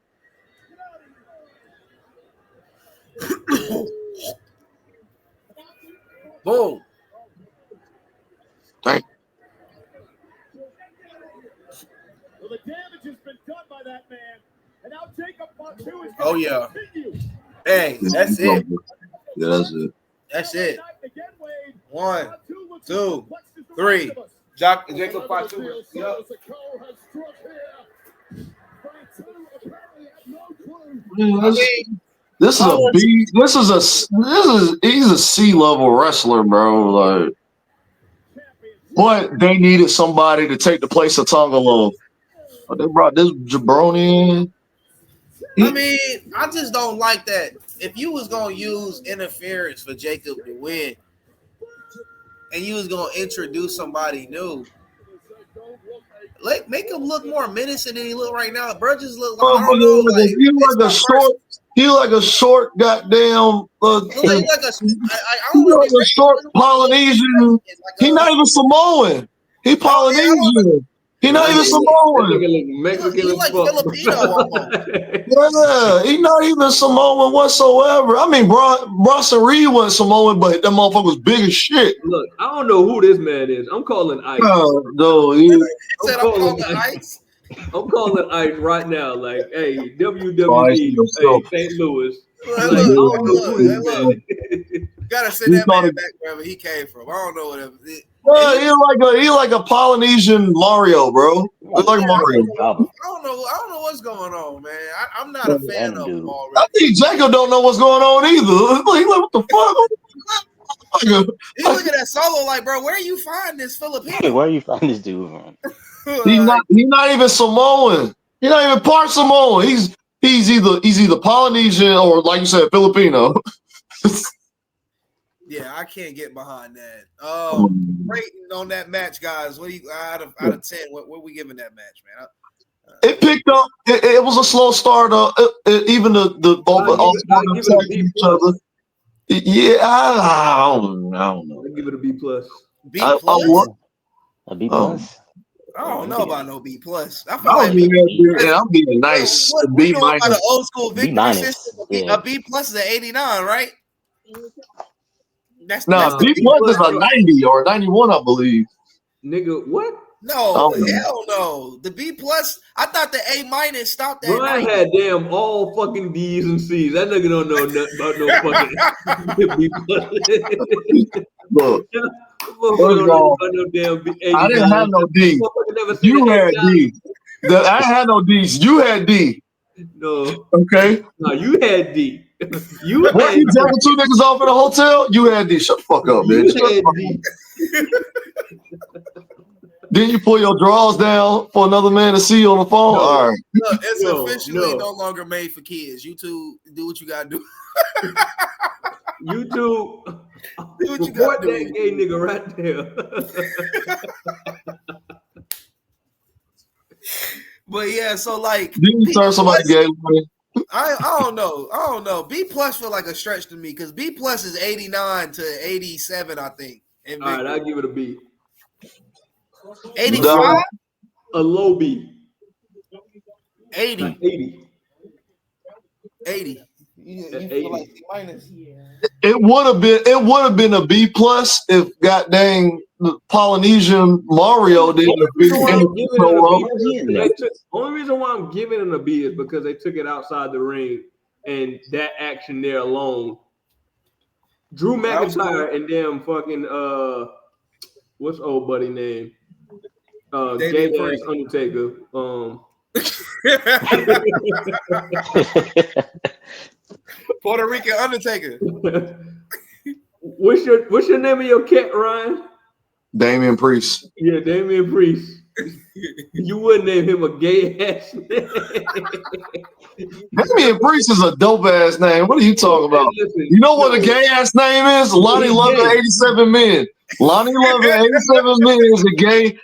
Boom. Dang. Well, the damage has been done by that man. And now Jacob Fatu is Oh yeah. Hey, that's it. Yeah, that's it. That's it. 1, 2, 3. Jacob Fatu. Yep. This is a B. He's a C level wrestler, bro. Like, but they needed somebody to take the place of Tongalo. They brought this jabroni in. I mean, I just don't like that. If you was gonna use interference for Jacob to win, and you was gonna introduce somebody new, make him look more menacing than he look right now. Bro, just look like, I don't know, like, he like a short goddamn. He like a short Polynesian. He not even Samoan. He Polynesian. He not even Samoan. Mexican he like Filipino almost. Yeah, he not even Samoan whatsoever. I mean, Bronson Reed wasn't Samoan, but that motherfucker was big as shit. Look, I don't know who this man is. I'm calling Ice. No, I'm calling Ice. I'm calling Ice right now. Like, hey, WWE, hey, St. Louis. Like, I don't know who this man is. Gotta send that man back wherever he came from. I don't know whatever. He like a Polynesian Mario, bro. Look like Mario. I don't know what's going on, man. I'm not a fan of him already. I think Jacob don't know what's going on either. Like what the fuck? He look at that solo like, bro, where you find this Filipino? Where you find this dude from? He's not even Samoan. He's not even part Samoan. He's either Polynesian or, like you said, Filipino. Yeah, I can't get behind that. Rating on that match, guys. What do you out of 10? What are we giving that match, man? It picked up. It was a slow start. Even the each other. Yeah, I don't know. I give it a B plus. B plus. A B plus. I don't know about no B plus. I feel I'm being nice. B minus. An old school victory system. A B plus is an 89, right? B plus is a 90 or 91, I believe. Nigga, what? No, hell no. The B plus, I thought the A minus stopped at. Brian had damn all fucking D's and C's. That nigga don't know nothing about no fucking B plus. Look, I didn't have no D. You had D. I had no D's. You had D. No. Okay. No, you had D. You what, had you taking 2 niggas off in a hotel? You had D. Shut the fuck up, man. Then you pull your drawers down for another man to see you on the phone? All right. Look, it's officially no longer made for kids. You two do what you gotta do. You two do what you report gotta that gay nigga right there. But yeah, so like didn't you turn somebody gay? I don't know. B plus feel like a stretch to me because B plus is 89 to 87, I think. All right, I'll give it a B. 85? A low B. 80. 80. You feel like C minus? It would have been a B plus if god dang the Polynesian Mario didn't. Only reason why I'm giving it a B is because they took it outside the ring, and that action there alone. Drew McIntyre and damn fucking what's old buddy name? Gay ass Undertaker. Puerto Rican Undertaker. What's your name of your cat, Ryan? Damian Priest. Yeah, Damian Priest. You wouldn't name him a gay ass name. Damian Priest is a dope ass name. What are you talking about? Listen, you know what a gay ass name is? Lonnie Lover 87 Men. Lonnie Lover 87 Men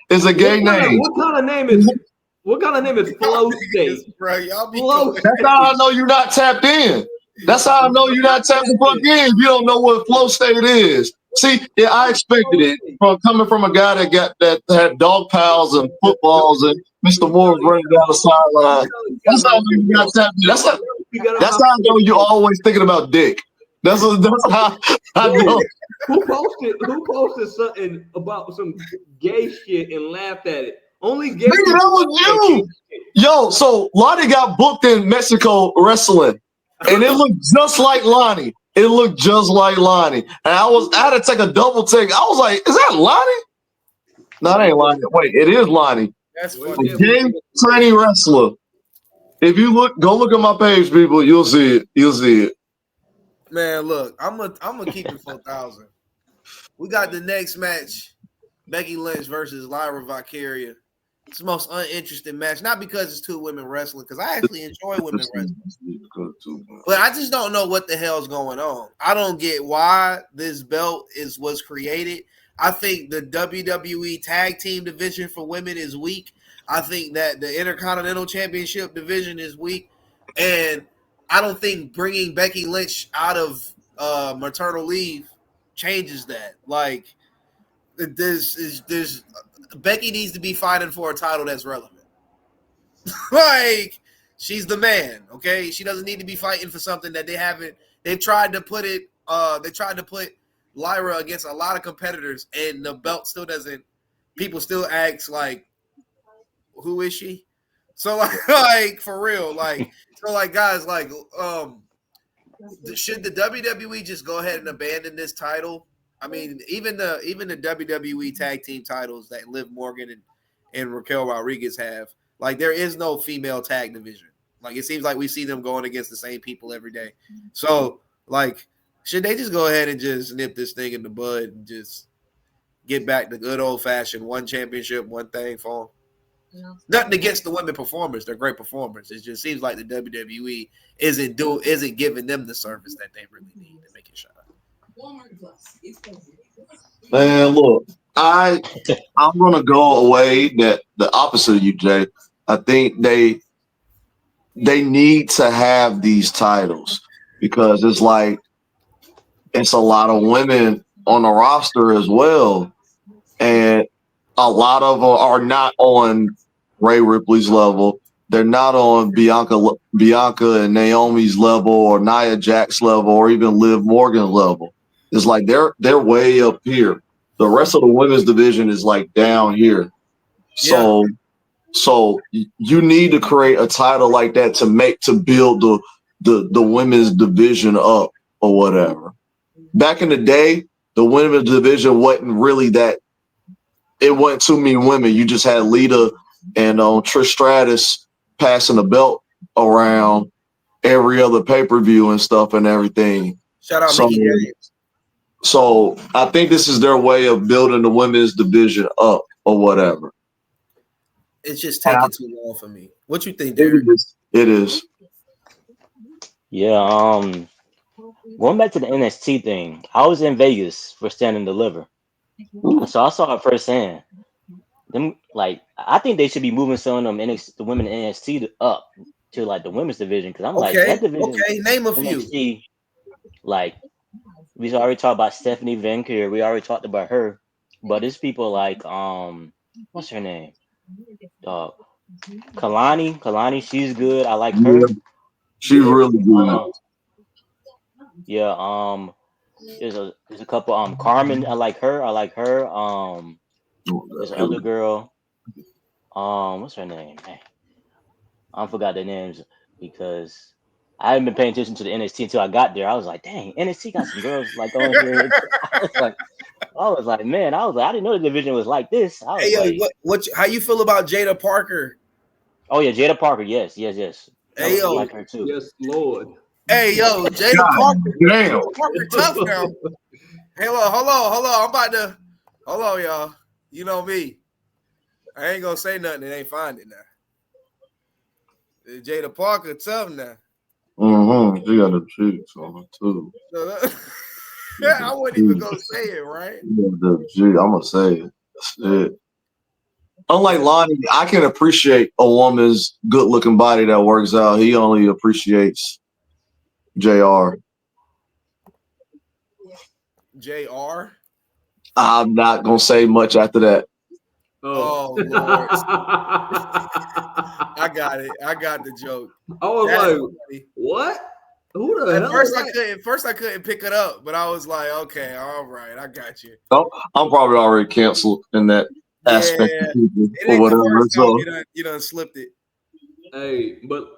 is a gay name. What kind of name is it? What kind of name is Flow State? Bro, y'all be Flow That's how I know you're not tapped in. That's how I know you're not tapped the fuck in. You don't know what flow state is. See, yeah, I expected it from coming from a guy that had dog piles and footballs and Mr. Moore was running down the sideline. That's how I know you're not tapped in. That's how I know you're always thinking about dick. That's how I know. Who posted something about some gay shit and laughed at it? Only gay. Nigga, that was you. Yo, so Lonnie got booked in Mexico wrestling, and it looked just like Lonnie. It looked just like Lonnie. And I had to take a double take. I was like, is that Lonnie? No, that ain't Lonnie. Wait, it is Lonnie. That's funny. Gay training wrestler. If you go look at my page, people, you'll see it. You'll see it. Man, look, I'm gonna keep it 4,000. We got the next match: Becky Lynch versus Lyra Valkyria. It's the most uninteresting match, not because it's two women wrestling, because I actually enjoy women wrestling, but I just don't know what the hell's going on. I don't get why this belt was created. I think the WWE Tag Team division for women is weak. I think that the Intercontinental Championship division is weak, and I don't think bringing Becky Lynch out of maternal leave changes that. Like, there's Becky needs to be fighting for a title that's relevant. Like, she's the man, okay? She doesn't need to be fighting for something that they haven't. They've tried to put it. They tried to put Lyra against a lot of competitors, and the belt still doesn't. People still ask like, who is she? So like for real, like so like guys, like should the WWE just go ahead and abandon this title? I mean, even the WWE tag team titles that Liv Morgan and Raquel Rodriguez have, like there is no female tag division. Like it seems like we see them going against the same people every day. So like, should they just go ahead and just nip this thing in the bud and just get back to good old fashioned one championship, one thing for them? Nothing against the women performers; they're great performers. It just seems like the WWE isn't giving them the service that they really need to make it shine. Man, look, I'm gonna go away that the opposite of you, Jay. I think they need to have these titles because it's like it's a lot of women on the roster as well, and a lot of them are not on Rhea Ripley's level. They're not on Bianca and Naomi's level or Nia Jax's level or even Liv Morgan's level. It's like they're way up here. The rest of the women's division is like down here. So you need to create a title like that to build the women's division up or whatever. Back in the day, the women's division wasn't really that. It wasn't too many women. You just had Lita and Trish Stratus passing the belt around every other pay-per-view and stuff and everything. Shout out Mickey James. So I think this is their way of building the women's division up or whatever. It's just taking too long for me. What you think, Derrick? It is. Yeah. Going back to the NXT thing, I was in Vegas for Stand and Deliver, so I saw it firsthand. Them, like, I think they should be moving some of them the women in NXT up to like the women's division because I'm like that division. Okay, name a few. NXT, like we already talked about Stephanie Vancouver. We already talked about her, but it's people like what's her name? Kalani. She's good. I like her. She's really good. There's a couple. Carmen. I like her. There's another girl. What's her name? I forgot their names because I haven't been paying attention to the NXT until I got there. I was like, dang, NXT got some girls like on here. I was like, man, I didn't know the division was like this. How you feel about Jada Parker? Oh yeah, Jada Parker. Yes. Hey yo, I like her too. Yes, Lord. Hey yo, Jada Parker. Damn. Parker tough now. Hey, hold on. I'm about to. Hold on, y'all. You know me. I ain't gonna say nothing that ain't finding now. Jada Parker tough now. She got the cheeks on her too. I wouldn't even go say it, right? I'm gonna say it. That's it. Unlike Lonnie, I can appreciate a woman's good-looking body that works out. He only appreciates JR. JR. I'm not gonna say much after that. Oh Lord. I got it. I got the joke. I was That's like, funny. what? Who the At hell? first, is I that? couldn't. First, I couldn't pick it up, but I was like, "Okay, all right, I got you." I'm probably already canceled in that aspect Yeah, of people it or ain't the whatever. first time So you done slipped it. Hey, but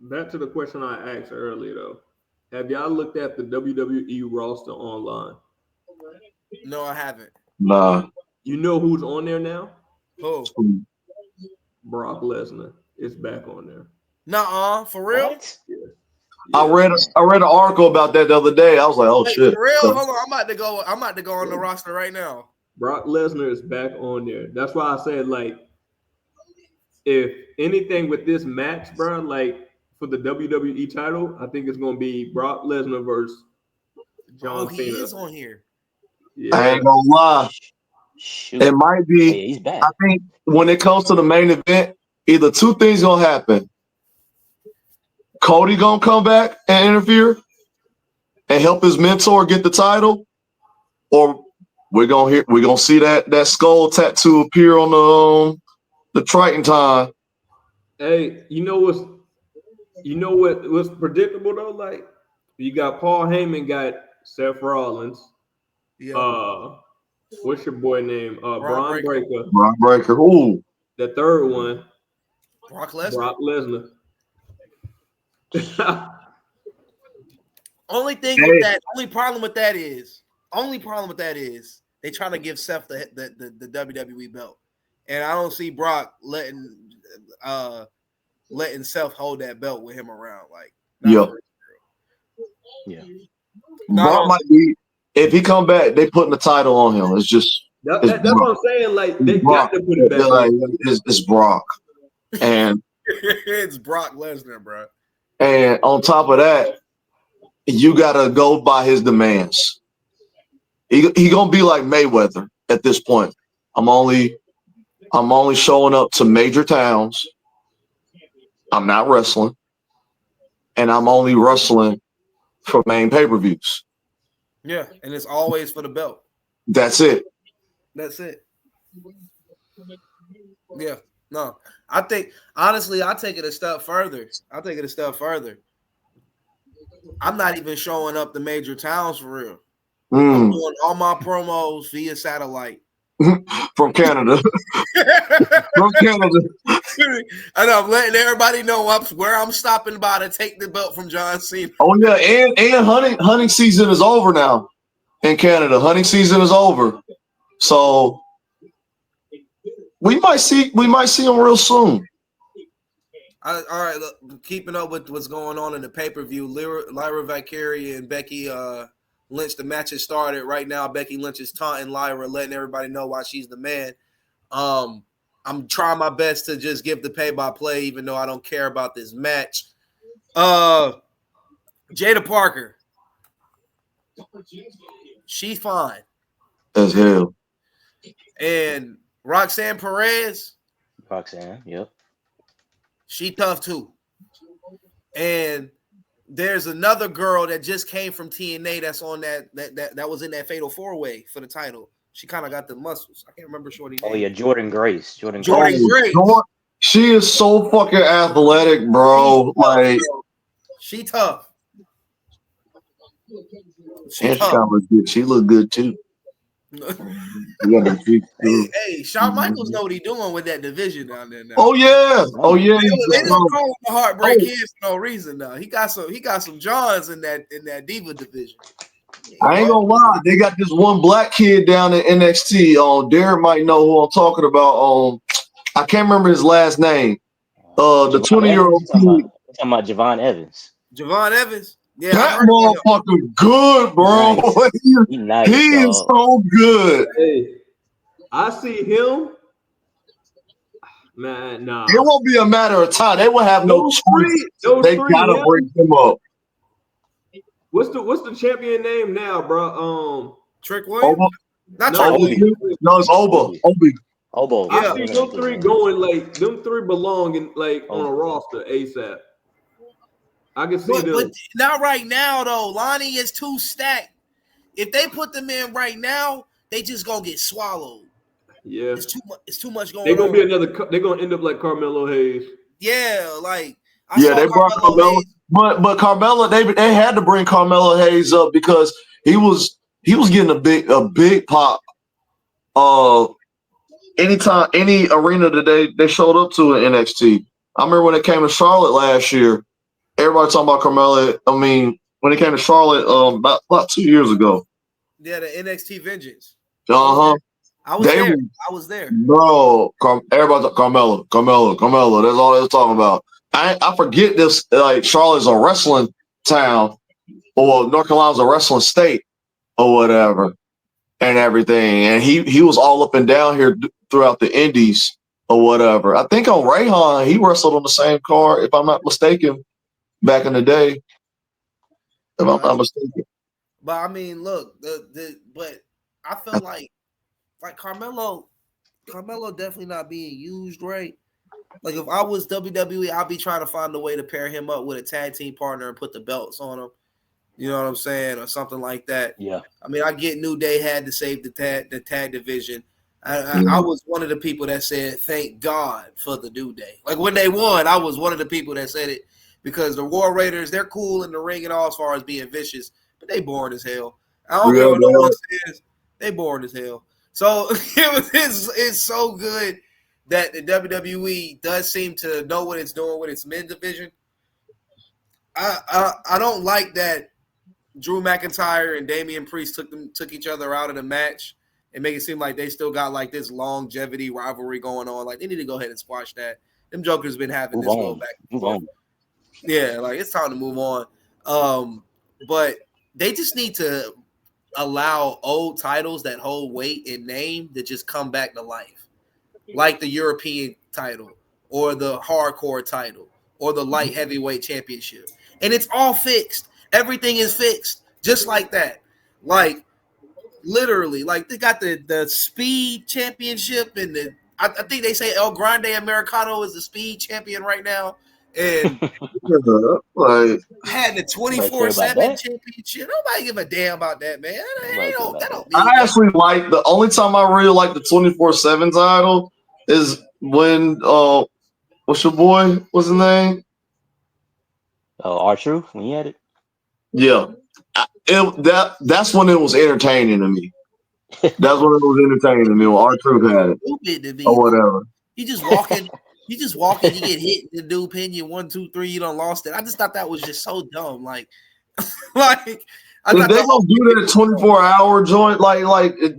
back to the question I asked earlier, though. Have y'all looked at the WWE roster online? No, I haven't. nah. You know who's on there now? Who? Brock Lesnar is back on there. Nuh-uh, for real? What? Yeah. I read an article about that the other day. I was like, oh Wait, shit. for real? Hold on, I'm about to go on the roster right now. Brock Lesnar is back on there. That's why I said, like, if anything with this match, bro, like for the WWE title, I think it's gonna be Brock Lesnar versus John He Cena. is on here. Yeah. I ain't gonna lie. Shoot. It might Oh, be. yeah, he's back. I think when it comes to the main event, either two things gonna happen. Cody gonna come back and interfere and help his mentor get the title, or we're gonna see that skull tattoo appear on the Triton time. Hey, you know what's predictable though? Like, you got Paul Heyman, got Seth Rollins. Yeah. What's your boy name? Braun Breaker. Braun Breaker. Ooh. The third one, Brock Lesnar. Brock Lesnar. Only problem with that is they trying to give Seth the WWE belt, and I don't see Brock letting Seth hold that belt with him around. Like, Yeah. No. Brock might be. If he come back, they putting the title on him. It's just that's what I'm saying. Like, they Brock. got to put it back. Like, it's Brock, and it's Brock Lesnar, bro. And on top of that, you gotta go by his demands. He gonna be like Mayweather at this point. I'm only showing up to major towns. I'm not wrestling, and I'm only wrestling for main pay-per-views. Yeah, and it's always for the belt. That's it. That's it. Yeah. No, I think honestly, I take it a step further. I'm not even showing up to major towns for real. I'm doing all my promos via satellite. From Canada. From Canada. And I'm letting everybody know where I'm stopping by to take the belt from John Cena. Oh yeah, and hunting season is over now in Canada. Hunting season is over, so we might see him real soon. All right, look, keeping up with what's going on in the pay-per-view, Lyra Valkyria and Becky Lynch, the match has started right now. Becky Lynch is taunting Lyra, letting everybody know why she's the man. I'm trying my best to just give the pay-by-play, even though I don't care about this match. Jada Parker, she's fine as hell. And Roxanne Perez, yep. She tough too. And there's another girl that just came from TNA that's on that was in that Fatal 4-Way for the title. She kind of got the muscles. I can't remember shorty name. Oh yeah, Jordan Grace. Grace. She is so fucking athletic, bro. Like, she tough. She look good too. Hey, Shawn Michaels know what he's doing with that division down there now. Oh yeah. They don't call him the Heartbreak Kid for no reason now. He got some Johns in that Diva division. I ain't gonna lie, they got this one black kid down at NXT. Derek might know who I'm talking about. I can't remember his last name. The 20-year-old kid. Talking about Javon Evans. Javon Evans. Yeah, that motherfucker good, bro. Nice. He is so good. Hey, I see him. Man, nah. It won't be a matter of time. They will have no choice. They gotta bring him up. What's the champion name now, bro? Trick Williams. Not Trick Williams. No, it's Obi. Hobo. I Yeah. see them three going like them three belong in like on a roster ASAP. I can see But them. not right now though. Lonnie is too stacked. If they put them in right now, they just gonna get swallowed. Yeah, It's too much going they're gonna on. be another. They're gonna end up like Carmelo Hayes. Yeah, like I Yeah, saw they brought Carmelo Carmelo, Hayes. but Carmelo they had to bring Carmelo Hayes up because he was getting a big pop. Anytime any arena that they showed up to in NXT. I remember when it came to Charlotte last year. Everybody talking about Carmelo. I mean, when it came to Charlotte, about 2 years ago. Yeah, the NXT Vengeance. Uh-huh. I was there. Bro, everybody Carmelo. That's all they was talking about. I forget this. Like Charlotte's a wrestling town, or North Carolina's a wrestling state, or whatever, and everything. And he was all up and down here throughout the Indies, or whatever. I think on Rayhan, he wrestled on the same card, if I'm not mistaken, back in the day. If I'm not mistaken. But I mean, look, but I feel like Carmelo definitely not being used right. Like if I was WWE, I'd be trying to find a way to pair him up with a tag team partner and put the belts on him. You know what I'm saying, or something like that. Yeah. I mean, I get New Day had to save the tag division. I was one of the people that said thank God for the New Day. Like when they won, I was one of the people that said it because the War Raiders, they're cool in the ring and all as far as being vicious, but they boring as hell. I don't care what no one says. They boring as hell. So it's so good that the WWE does seem to know what it's doing with its mid division. I don't like that Drew McIntyre and Damian Priest took each other out of the match and make it seem like they still got like this longevity rivalry going on. Like they need to go ahead and squash that. Them jokers been having this little back and forth. Yeah, like it's time to move on. But they just need to allow old titles that hold weight in name to just come back to life, like the European title or the hardcore title or the light heavyweight championship. And it's all fixed. Everything is fixed just like that. Like literally, like they got the speed championship and I think they say El Grande Americano is the speed champion right now. And like had the 24/7 championship. Nobody give a damn about that, man. That don't mean I actually like the only time I really like the 24/7 title is when what's your boy? What's his name? R-Truth when he had it. Yeah, that's when it was entertaining to me. That's when it was entertaining to me when R-Truth had it. Stupid to me. Or whatever. You just walking. You just walking, you get hit, the dude pin you 1, 2, 3, you done lost it. I just thought that was just so dumb. Like I thought they gonna do that 24-hour joint, let it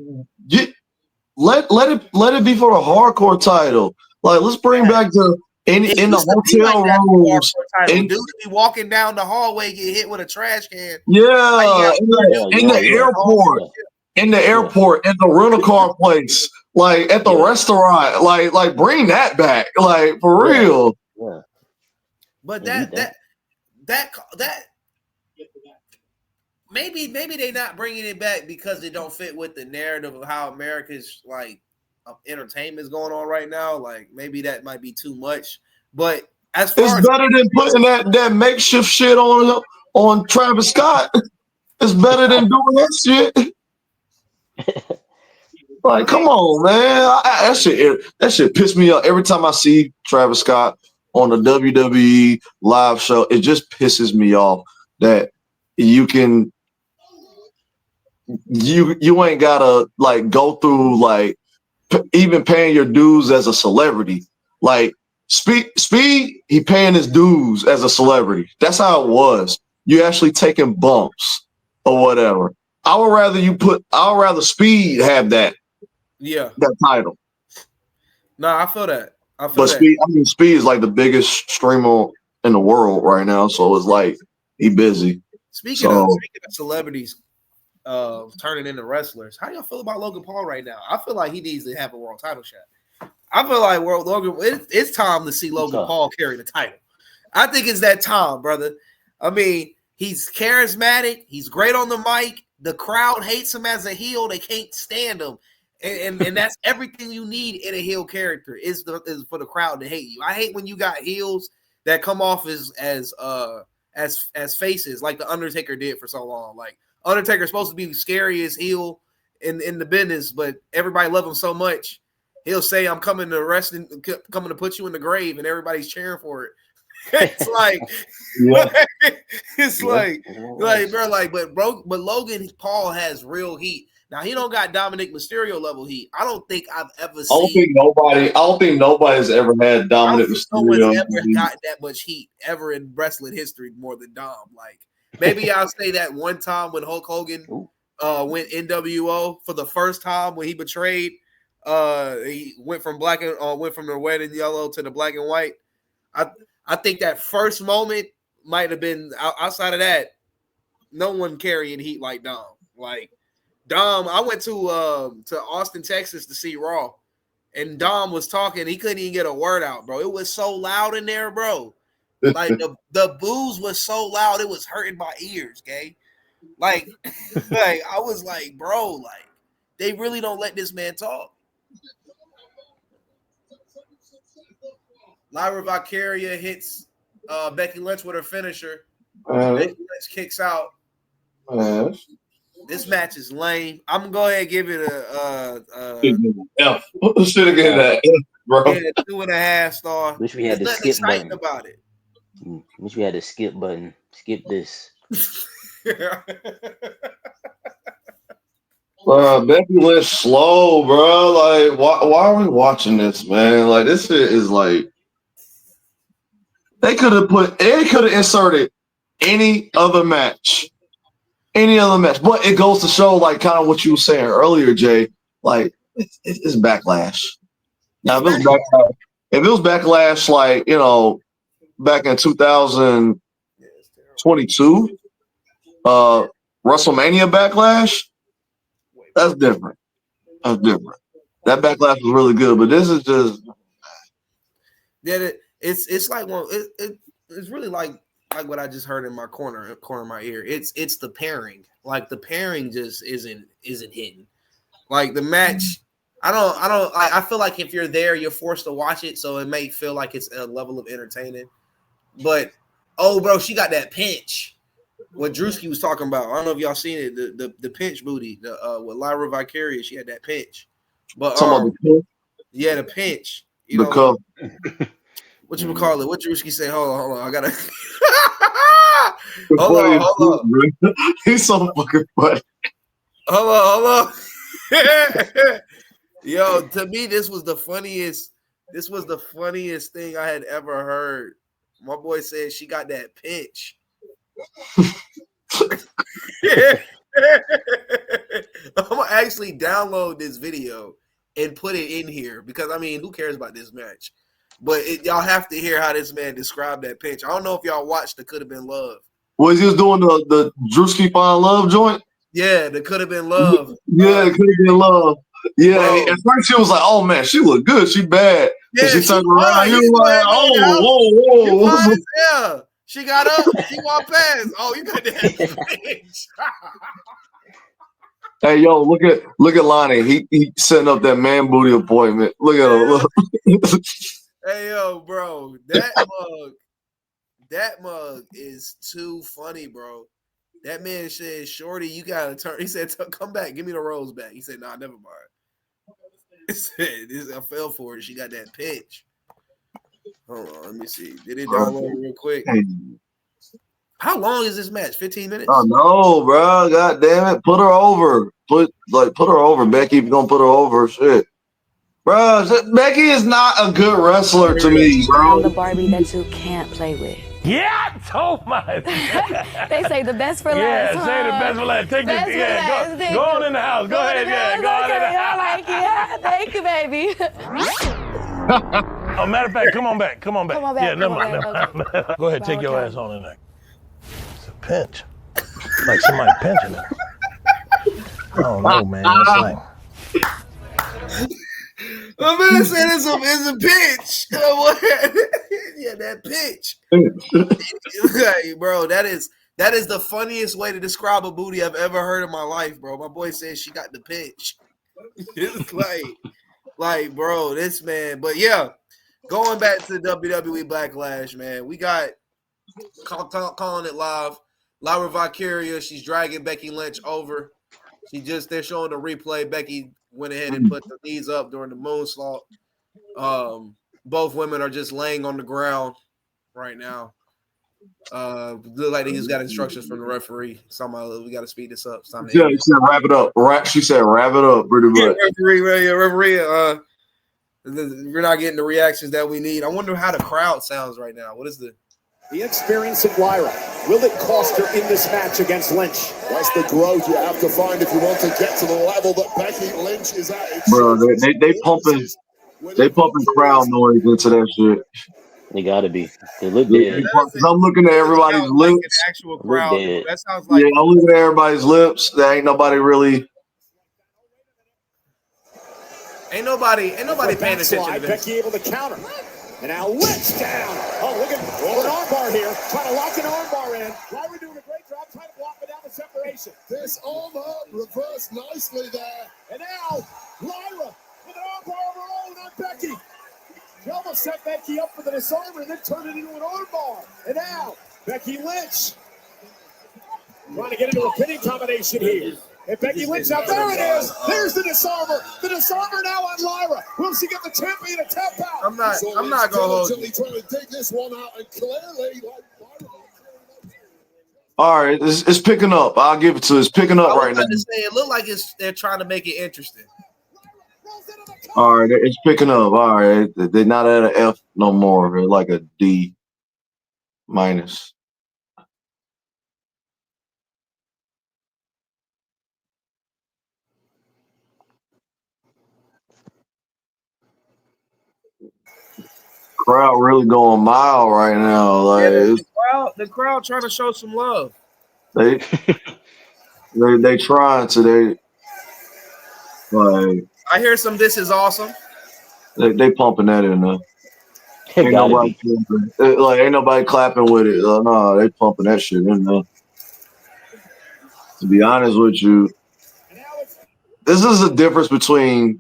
be for the hardcore title. Like let's bring back the in the hotel rooms. Dudes be walking down the hallway, get hit with a trash can. Yeah, in the airport. In the airport, in the rental car place, like at the restaurant, like bring that back, like for real. Yeah. But that maybe they not bringing it back because it don't fit with the narrative of how America's like entertainment is going on right now. Like maybe that might be too much. But as far it's better than putting that makeshift shit on Travis Scott. It's better than doing that shit. Like, come on, man. That shit pissed me off every time I see Travis Scott on a WWE live show. It just pisses me off that you ain't gotta like go through like even paying your dues as a celebrity. Like Speed, he paying his dues as a celebrity. That's how it was. You actually taking bumps or whatever. I would rather Speed have that title. No, I feel that. Speed is like the biggest streamer in the world right now, so it's like he busy. Speaking of celebrities turning into wrestlers, how y'all feel about Logan Paul right now? I feel like he needs to have a world title shot. I feel like it's time to see Logan Paul carry the title. I think it's that time, brother. I mean, he's charismatic. He's great on the mic. The crowd hates him as a heel. They can't stand him. And that's everything you need in a heel character is for the crowd to hate you. I hate when you got heels that come off as faces, like the Undertaker did for so long. Like Undertaker's supposed to be the scariest heel in the business, but everybody love him so much. He'll say, "I'm coming to put you in the grave," and everybody's cheering for it. It's like, but Logan Paul has real heat. Now he don't got Dominic Mysterio level heat. I don't think I've ever seen. I don't think nobody's ever had Dominic Mysterio. No one's ever got that much heat ever in wrestling history more than Dom. Like maybe I'll say that one time when Hulk Hogan went NWO for the first time when he betrayed. He went from the red and yellow to the black and white. I think that first moment might have been outside of that. No one carrying heat like Dom. Like Dom, I went to Austin, Texas to see Raw, and Dom was talking. He couldn't even get a word out, bro. It was so loud in there, bro. Like the boos was so loud, it was hurting my ears, okay? Like I was like, bro, like they really don't let this man talk. Lyra Valkyria hits Becky Lynch with her finisher. Becky Lynch kicks out. This match is lame. I'm gonna go ahead and give it a F. Should have given that F, bro. Yeah, 2.5 star. Wish we had the skip button about it. Wish we had the skip button. Skip this. Becky Lynch slow, bro. Like, why are we watching this, man? Like, this shit is like they could have inserted any other match. But it goes to show, like, kind of what you were saying earlier, Jay. Like, it's Backlash. Now, if it was Backlash, like, you know, back in 2022, WrestleMania Backlash, that's different. That Backlash was really good, but this is just it's like it's really like what I just heard in my corner of my ear. It's the pairing. Like the pairing just isn't hitting. Like the match, I feel like if you're there, you're forced to watch it, so it may feel like it's a level of entertaining. But bro, she got that pinch. What Drewski was talking about. I don't know if y'all seen it. The pinch booty. With Lyra Valkyria, she had that pinch. But the pinch. You know. What you call it? What Drewski say? Hold on. I gotta. hold on. He's so fucking funny. Hold on. Yo, to me, this was the funniest thing I had ever heard. My boy said she got that pinch. I'm gonna actually download this video and put it in here because I mean, who cares about this match? But y'all have to hear how this man described that pinch. I don't know if y'all watched the Could Have Been Love. Was he doing the Drewski Find Love joint? Yeah, the Could Have Been Love. Yeah, it could have been love. Yeah, bro. At first she was like, "Oh man, she look good. She bad." Yeah, she turned around. You was like, "Oh, whoa." She got up. She walked past. Oh, you got that pinch. Hey, yo, look at Lonnie. He setting up that man booty appointment. Look at him. Look. Hey, yo, bro, that mug is too funny, bro. That man said, "Shorty, you gotta turn." He said, "Come back, give me the rolls back." He said, "Nah, never mind." He said, "I fell for it. She got that pitch." Hold on, let me see. Did it download real quick? How long is this match? 15 minutes? Oh no, bro! God damn it! Put her over. Put her over, Becky. If you're gonna put her over, shit. Bro, Becky is not a good wrestler to me, bro. I'm the Barbie that you can't play with. Yeah, so much. They say the best for last. Yeah, say the best for last. Take this. Yeah, go on in the house. Go ahead. Yeah, go on in the house. Like, yeah, thank you, baby. Oh, matter of fact, come on back. Yeah, never mind. Okay. Go ahead, take your ass on in there. It's a pinch. Like somebody pinching her. I don't know, man. It's like. My man said it's a pitch. Yeah, that pitch. Hey, bro, that is the funniest way to describe a booty I've ever heard in my life, bro. My boy said she got the pitch. It's like, bro, this man. But yeah, going back to WWE Backlash, man, we got calling it live. Lyra Valkyria, she's dragging Becky Lynch over. They're showing the replay. Becky went ahead and put the knees up during the moonsault. Both women are just laying on the ground right now. Look like they just got instructions from the referee. Somehow we got to speed this up. Yeah, she said wrap it up. She said wrap it up pretty much. Referee. We're not getting the reactions that we need. I wonder how the crowd sounds right now. What is the experience of Lyra? Will it cost her in this match against Lynch? That's the growth you have to find if you want to get to the level that Becky Lynch is at. Bro, they pumping crowd noise into that shit. They gotta be. They look dead. I'm looking at everybody's lips. An actual crowd. That sounds I'm looking at everybody's lips. There ain't nobody really. Ain't nobody paying attention to this. Becky able to counter. And now Lynch down. Oh, look at an armbar here. Trying to lock an armbar in. Lyra doing a great job trying to block it down the separation. This armbar reversed nicely there. And now Lyra with an armbar of her own on Becky. She almost set Becky up for the disarmer and then turned it into an armbar. And now Becky Lynch trying to get into a pinning combination here. And Becky Lynch out there it is. There's the disarmer. The disarmer now on Lyra. Will she get the champion to tap out? I'm not gonna hold you. Trying to dig this one out, and clearly, All right, it's picking up. I'll give it to it. It's picking up right now. It looked like they're trying to make it interesting. All right, it's picking up. All right, they're not at an F no more. They're like a D minus. Crowd really going mild right now. Like the crowd trying to show some love. They trying to. I hear some. This is awesome. They pumping that in there. Ain't nobody clapping with it. No, they pumping that shit in there. To be honest with you, this is the difference between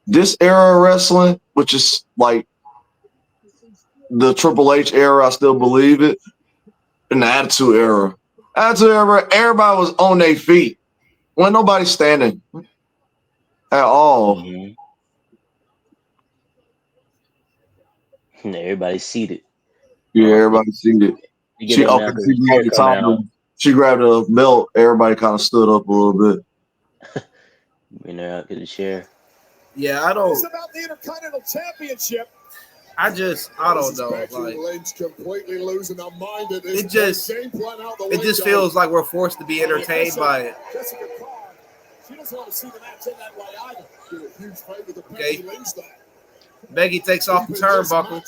this era of wrestling, which is like the Triple H era, I still believe it, and the Attitude Era. Attitude Era, everybody was on their feet. Wasn't nobody standing at all. Mm-hmm. Everybody's seated. Yeah, everybody's seated. She grabbed a belt. Everybody kind of stood up a little bit. Bring her out to the chair. Yeah, I don't. It's about the Intercontinental Championship. I don't know. Like, Lynch completely losing her mind at this. It just feels like we're forced to be entertained by it. She doesn't want to see the match in that way either. Huge fight with the Okay. Becky takes off the turnbuckle,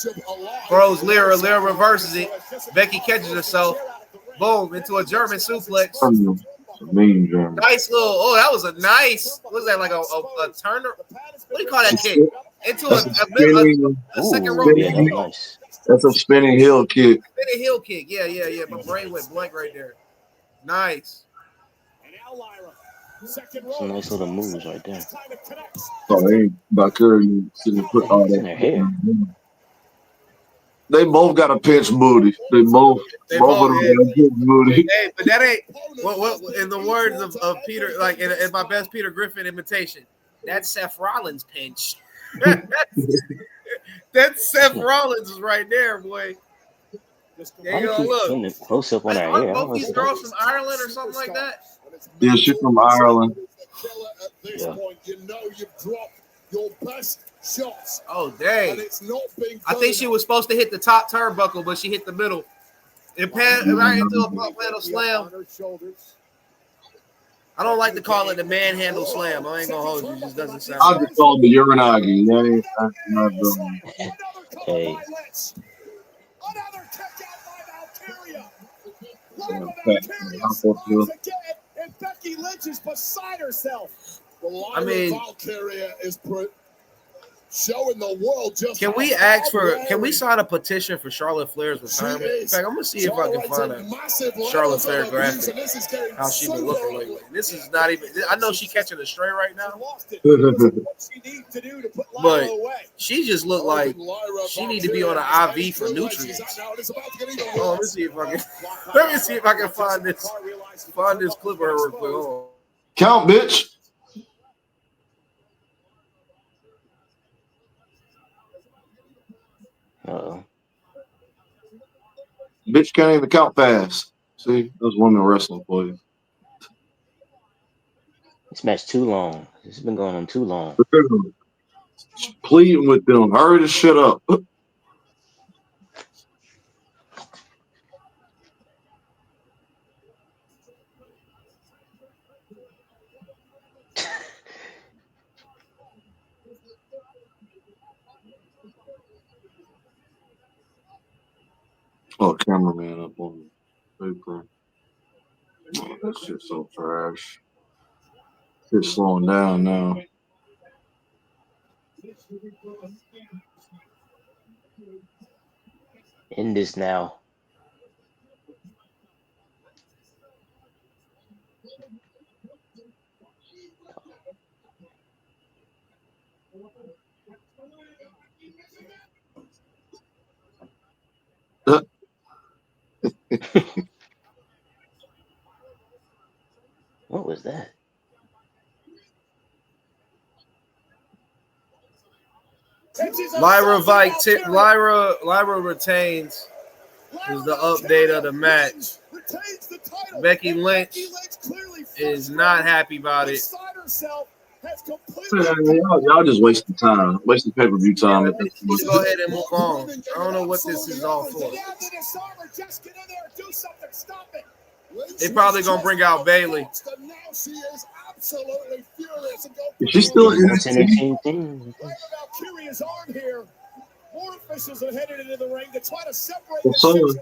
throws Lyra reverses it. Becky catches herself. Boom, into a German suplex. Mean German. Nice little, that was a nice, what was that, like a turner? What do you call that kick? Into a second row. Yeah, nice. That's a spinning heel kick. Spinning heel kick, yeah. My brain went blank right there. Nice. Some nice little moves right there. So they ain't Valkyria sitting put all that in their hair. They both got a pinch booty. Both of them got a pinch booty. Hey, but that ain't what in the words of Peter, like in my best Peter Griffin imitation. That's Seth Rollins' pinch. That's Seth Rollins right there, boy. There you go. Look, close up on her hair. Both these girls from Ireland or something like that. Yeah, she's from Ireland. At this point, you know you've dropped your best shots. Oh, dang. And it's not being I think she was supposed to hit the top turnbuckle, but she hit the middle. It passed right into a panel slam. I don't like to call it the manhandle slam. I ain't gonna hold you. It just doesn't sound. I just called the Uranagi. Hey. Another kick out by Valkyria. And Becky Lynch is beside herself. Valkyria is showing the world just. Can we ask for? Can we sign a petition for Charlotte Flair's retirement? In fact, I'm gonna see if I can find a Charlotte Flair graphic. How she been looking lately? This is not even. I know she catching a stray right now, but she just looked like she need to be on an IV for nutrients. Oh, let me see if I can. Let me see if I can find this clip of her real quick. Oh. Count, bitch. Uh-oh. Bitch can't even count fast. See, those women wrestling for you. This match too long. This has been going on too long. Pleading with them. Hurry the shit up. Oh, cameraman up on the paper. Oh, that shit's so trash. It's slowing down now. End this now. What was that? Lyra retains is the update of the match. Becky Lynch is not happy about it. Y'all just wasting time. Wasting pay-per-view time. Let's go ahead and move on. I don't know what this is all for. They probably gonna bring out Bailey. Is she still in this team thing? More officials are headed into the ring to try to separate the situation.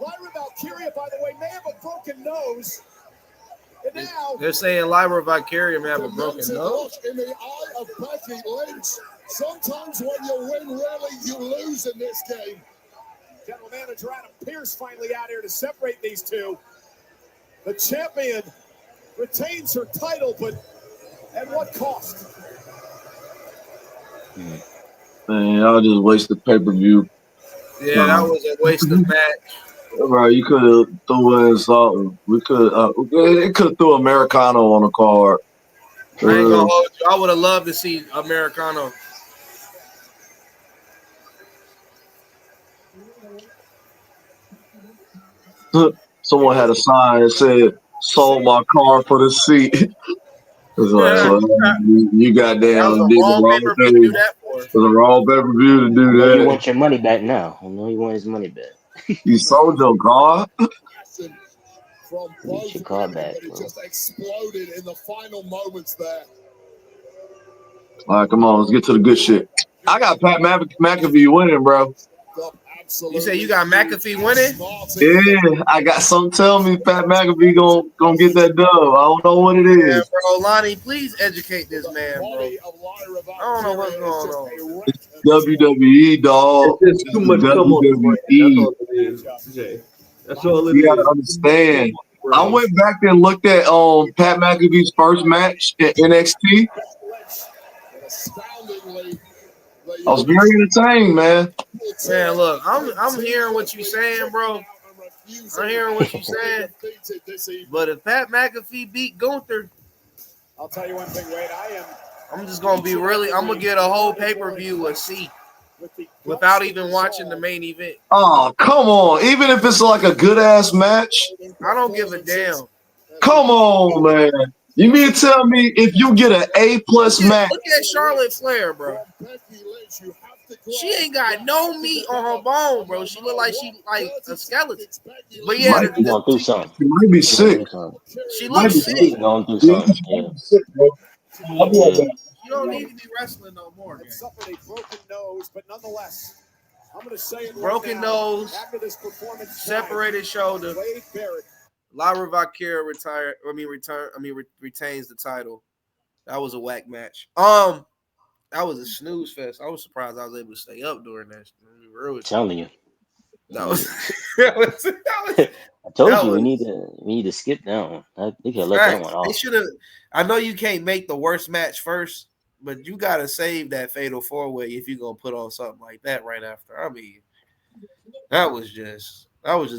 Lyra Valkyria, by the way, may have a broken nose. And now they're saying Lyra Valkyria may have a broken nose. In the eye of Becky Lynch. Sometimes when you win, really, you lose in this game. General Manager Adam Pearce finally out here to separate these two. The champion retains her title, but at what cost? Man, y'all just wasted pay-per-view. Yeah, that was a waste of match. Right, you could have threw in something. We could. It could have threw Americano on the card. I ain't gonna hold you. I would have loved to see Americano. Someone had a sign that said, "Sold my car for the seat." It's like, you goddamn did the wrong thing. It was a wrong pay-per-view to do that. You want your money back now. I know you want his money back. You sold your car? From both your car back, it just exploded in the final moments there. All right, come on, let's get to the good shit. I got Pat McAfee winning, bro. You say you got McAfee winning? Yeah, I got something telling me Pat McAfee gonna get that dub. I don't know what it is. Yeah, bro, Lonnie, please educate this man, bro. I don't know what's going on. It's WWE, dog. It's too much come on. That's all it is, Jay. That's all it is. You gotta understand. I went back and looked at Pat McAfee's first match at NXT. I was very entertained, man. Man, look, I'm hearing what you're saying, bro. I'm hearing what you're saying. But if Pat McAfee beat Gunther, I'll tell you one thing, Wade. I'm just gonna be really. I'm gonna get a whole pay-per-view a C without even watching the main event. Oh, come on! Even if it's like a good ass match, I don't give a damn. Come on, man. You mean to tell me if you get an A+ match? Look at Charlotte Flair, bro. She ain't got no meat on her bone, bro. She look like she like a skeleton. But yeah, She's going through something. She might be sick. She looks sick. Going through something. Yeah. You don't need to be wrestling no more. It suffered a broken nose, but nonetheless, I'm going to say it broken nose, after this performance, separated shoulder. Lyra Valkyria retains the title. That was a whack match. that was a snooze fest. I was surprised I was able to stay up during that. I'm telling you. That was, that was, I told that you was, we need to skip that one. They could let that one they off. should have. I know you can't make the worst match first, but you gotta save that fatal 4-way if you're gonna put on something like that right after. I mean, that was just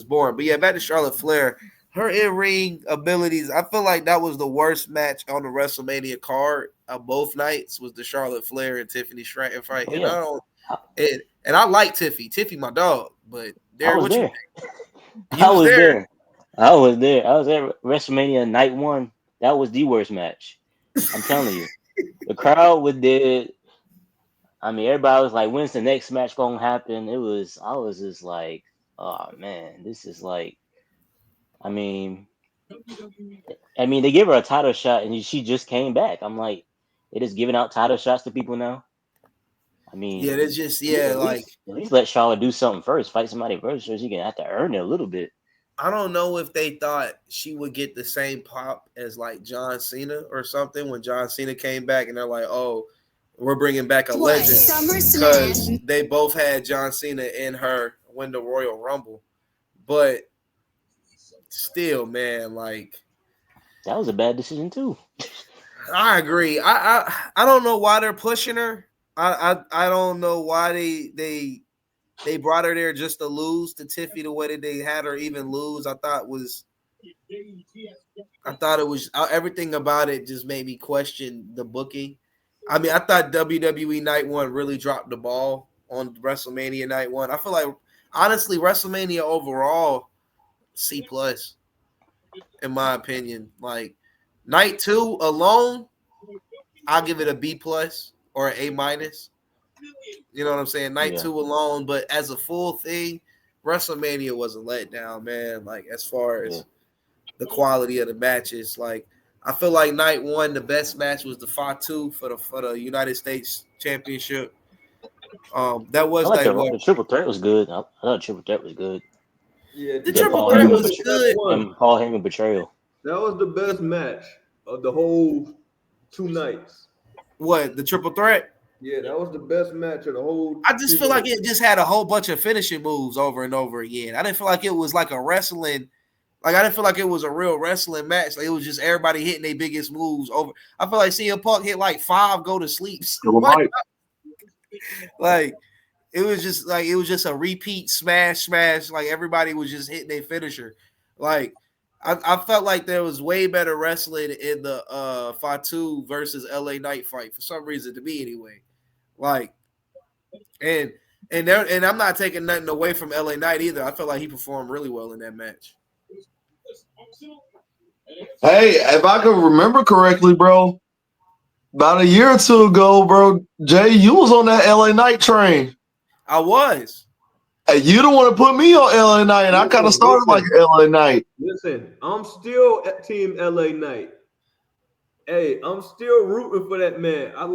boring. But yeah, back to Charlotte Flair. Her in-ring abilities, I feel like that was the worst match on the WrestleMania card of both nights was the Charlotte Flair and Tiffany Stratton fight. Oh, And yeah. I like Tiffy. Tiffy my dog, but I was what you there. think? I was there. I was there. I was at WrestleMania night 1. That was the worst match. I'm telling you. The crowd was dead. I mean, everybody was like, when's the next match gonna happen? I was just like, oh man, this is like, I mean, they give her a title shot and she just came back. I'm like, they just giving out title shots to people now. I mean, Yeah, it's just at like least let Charlotte do something first, fight somebody first, so she can have to earn it a little bit. I don't know if they thought she would get the same pop as like John Cena or something when John Cena came back, and they're like, "Oh, we're bringing back a legend," because they both had John Cena in her win the Royal Rumble. But still, man, like that was a bad decision too. I agree. I don't know why they're pushing her. I don't know why they brought her there just to lose to Tiffy the way that they had her even lose. I thought it was everything about it just made me question the booking. I mean, I thought WWE Night 1 really dropped the ball on WrestleMania Night 1. I feel like honestly WrestleMania overall C+ in my opinion. Like Night 2 alone, I'll give it a B+ or an A-. You know what I'm saying? Night 2 alone, but as a full thing, WrestleMania was a letdown, man. Like as far as the quality of the matches, like I feel like Night 1, the best match was the Fatu for the United States Championship. That was I like Night 1. The triple threat was good. I thought triple threat was good. Yeah, the triple threat was good. And Paul Heyman betrayal. That was the best match of the whole 2 nights. What, the triple threat? Yeah, that was the best match of the whole. I just feel like it just had a whole bunch of finishing moves over and over again. I didn't feel like it was like a wrestling. Like I didn't feel like it was a real wrestling match. Like it was just everybody hitting their biggest moves over. I feel like CM Punk hit like 5 go to sleeps. Like it was just a repeat smash. Like everybody was just hitting their finisher. Like I felt like there was way better wrestling in the Fatu versus LA Knight fight for some reason to me anyway. Like and I'm not taking nothing away from LA Knight either. I felt like he performed really well in that match. Hey, if I can remember correctly, bro, about a year or 2 ago, bro, Jay, you was on that LA Knight train. I was. Hey, you don't want to put me on LA Knight, and I kind of started like LA Knight. Listen, I'm still at Team LA Knight. Hey, I'm still rooting for that man. I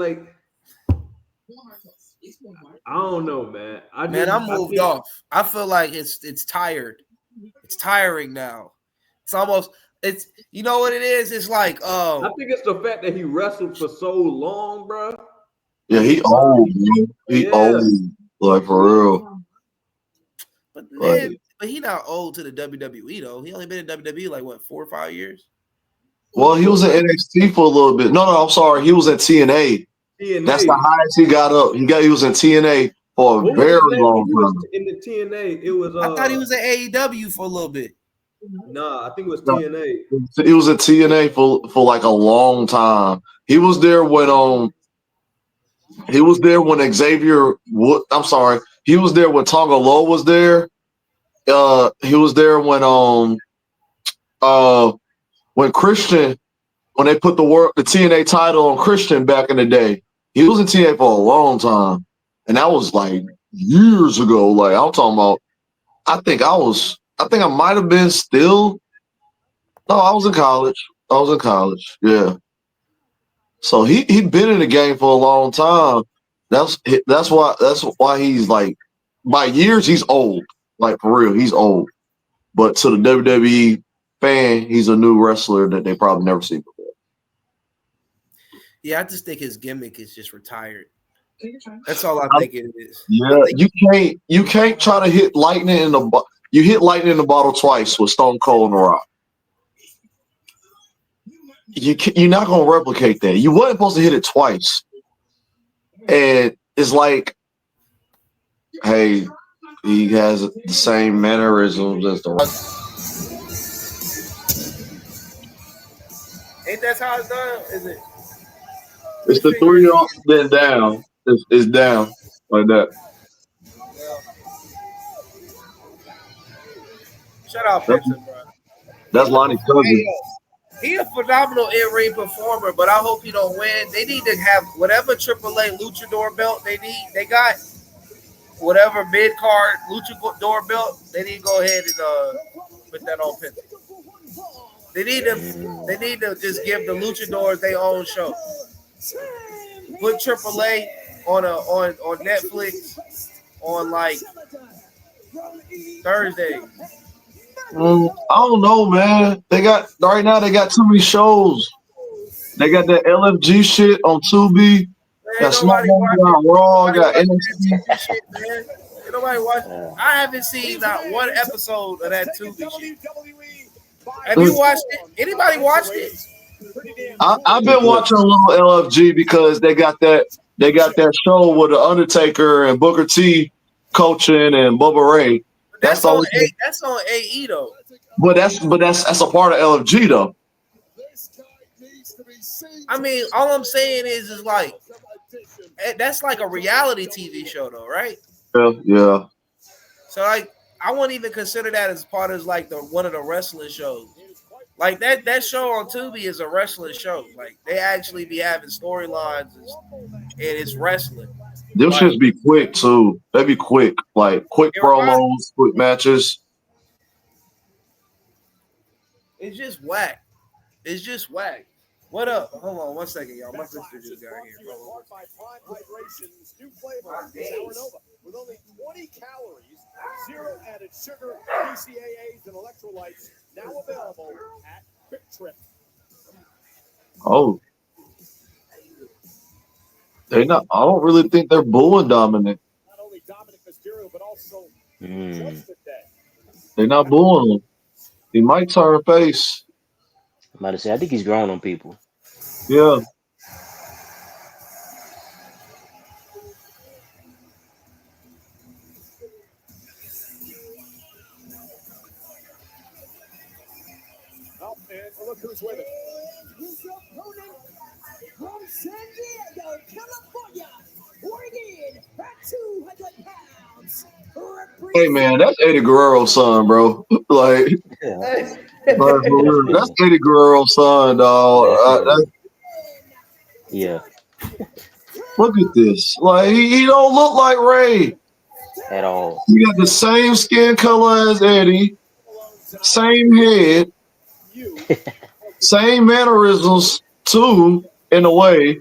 don't know, man. I moved off. I feel like it's tired. It's tiring now. It's you know what it is? It's like I think it's the fact that he wrestled for so long, bro. Yeah, he old, man. He old, like for real. But he not old to the WWE though. He only been in WWE like what 4 or 5 years. Well, he was in NXT for a little bit. No, I'm sorry. He was at TNA. That's the highest he got up. He was in TNA for a very long time. In the TNA, it was. I thought he was at AEW for a little bit. Nah, I think it was TNA. He was at TNA for like a long time. He was there when Xavier. I'm sorry. He was there when Tonga Loa was there. He was there when Christian, when they put the TNA title on Christian back in the day. He was in TNA for a long time, and that was like years ago. Like I'm talking about. I think I might have been still. No, I was in college. Yeah. So he'd been in the game for a long time. That's why he's like, by years he's old. Like for real, he's old. But to the WWE fan, he's a new wrestler that they probably never seen before. Yeah, I just think his gimmick is just retired. That's all I think it is. Yeah, you can't try to hit lightning in the you hit lightning in the bottle twice with Stone Cold and The Rock. You're not gonna replicate that. You wasn't supposed to hit it twice, and it's like, hey, he has the same mannerisms as The Rock. Ain't that how it's done? Is it? It's the 3 up, then down. It's down like that. Shut up, Pixar, bro. That's Lonnie's cousin. He a phenomenal in-ring performer, but I hope he don't win. They need to have whatever AAA luchador belt they need. They got whatever mid-card luchador belt. They need to go ahead and put that on Pixar. They need to just give the luchadors their own show. Put AAA on Netflix on like Thursday. I don't know, man. They got too many shows. They got that LFG shit on Tubi. Got SmackDown, got Raw, got NXT. Shit, man. Ain't nobody watching. I haven't seen not one episode of that Tubi shit. Have you watched it? Anybody watched it? I've been watching a little LFG because they got that show with the Undertaker and Booker T coaching and Bubba Ray. That's on AE though. But that's a part of LFG though. I mean, all I'm saying is like that's like a reality TV show though, right? Yeah. So like I wouldn't even consider that as part of like one of the wrestling shows. Like that show on Tubi is a wrestling show. Like they actually be having storylines and it's wrestling. Them shits be quick too. They be quick, like quick promos, quick matches. It's just whack. It's just whack. What up? Hold on 1 second, y'all. My sister just got here. With only 20 calories, 0 added sugar, BCAAs, and electrolytes, now available at Quick Trip. Oh. They not. I don't really think they're booing Dominic. Not only Dominic Mysterio, but also Justin Day. They're not booing him. He might turn face. I'm about to say, I think he's grown on people. Yeah. Oh, and look who's with it. From San Diego, California, weighing in at 200 pounds. Hey man, that's Eddie Guerrero's son, bro. Like, that's Eddie Guerrero's son, dog. Yeah. Look at this. Like, he don't look like Ray at all. He got the same skin color as Eddie, same head, same mannerisms too, in a way.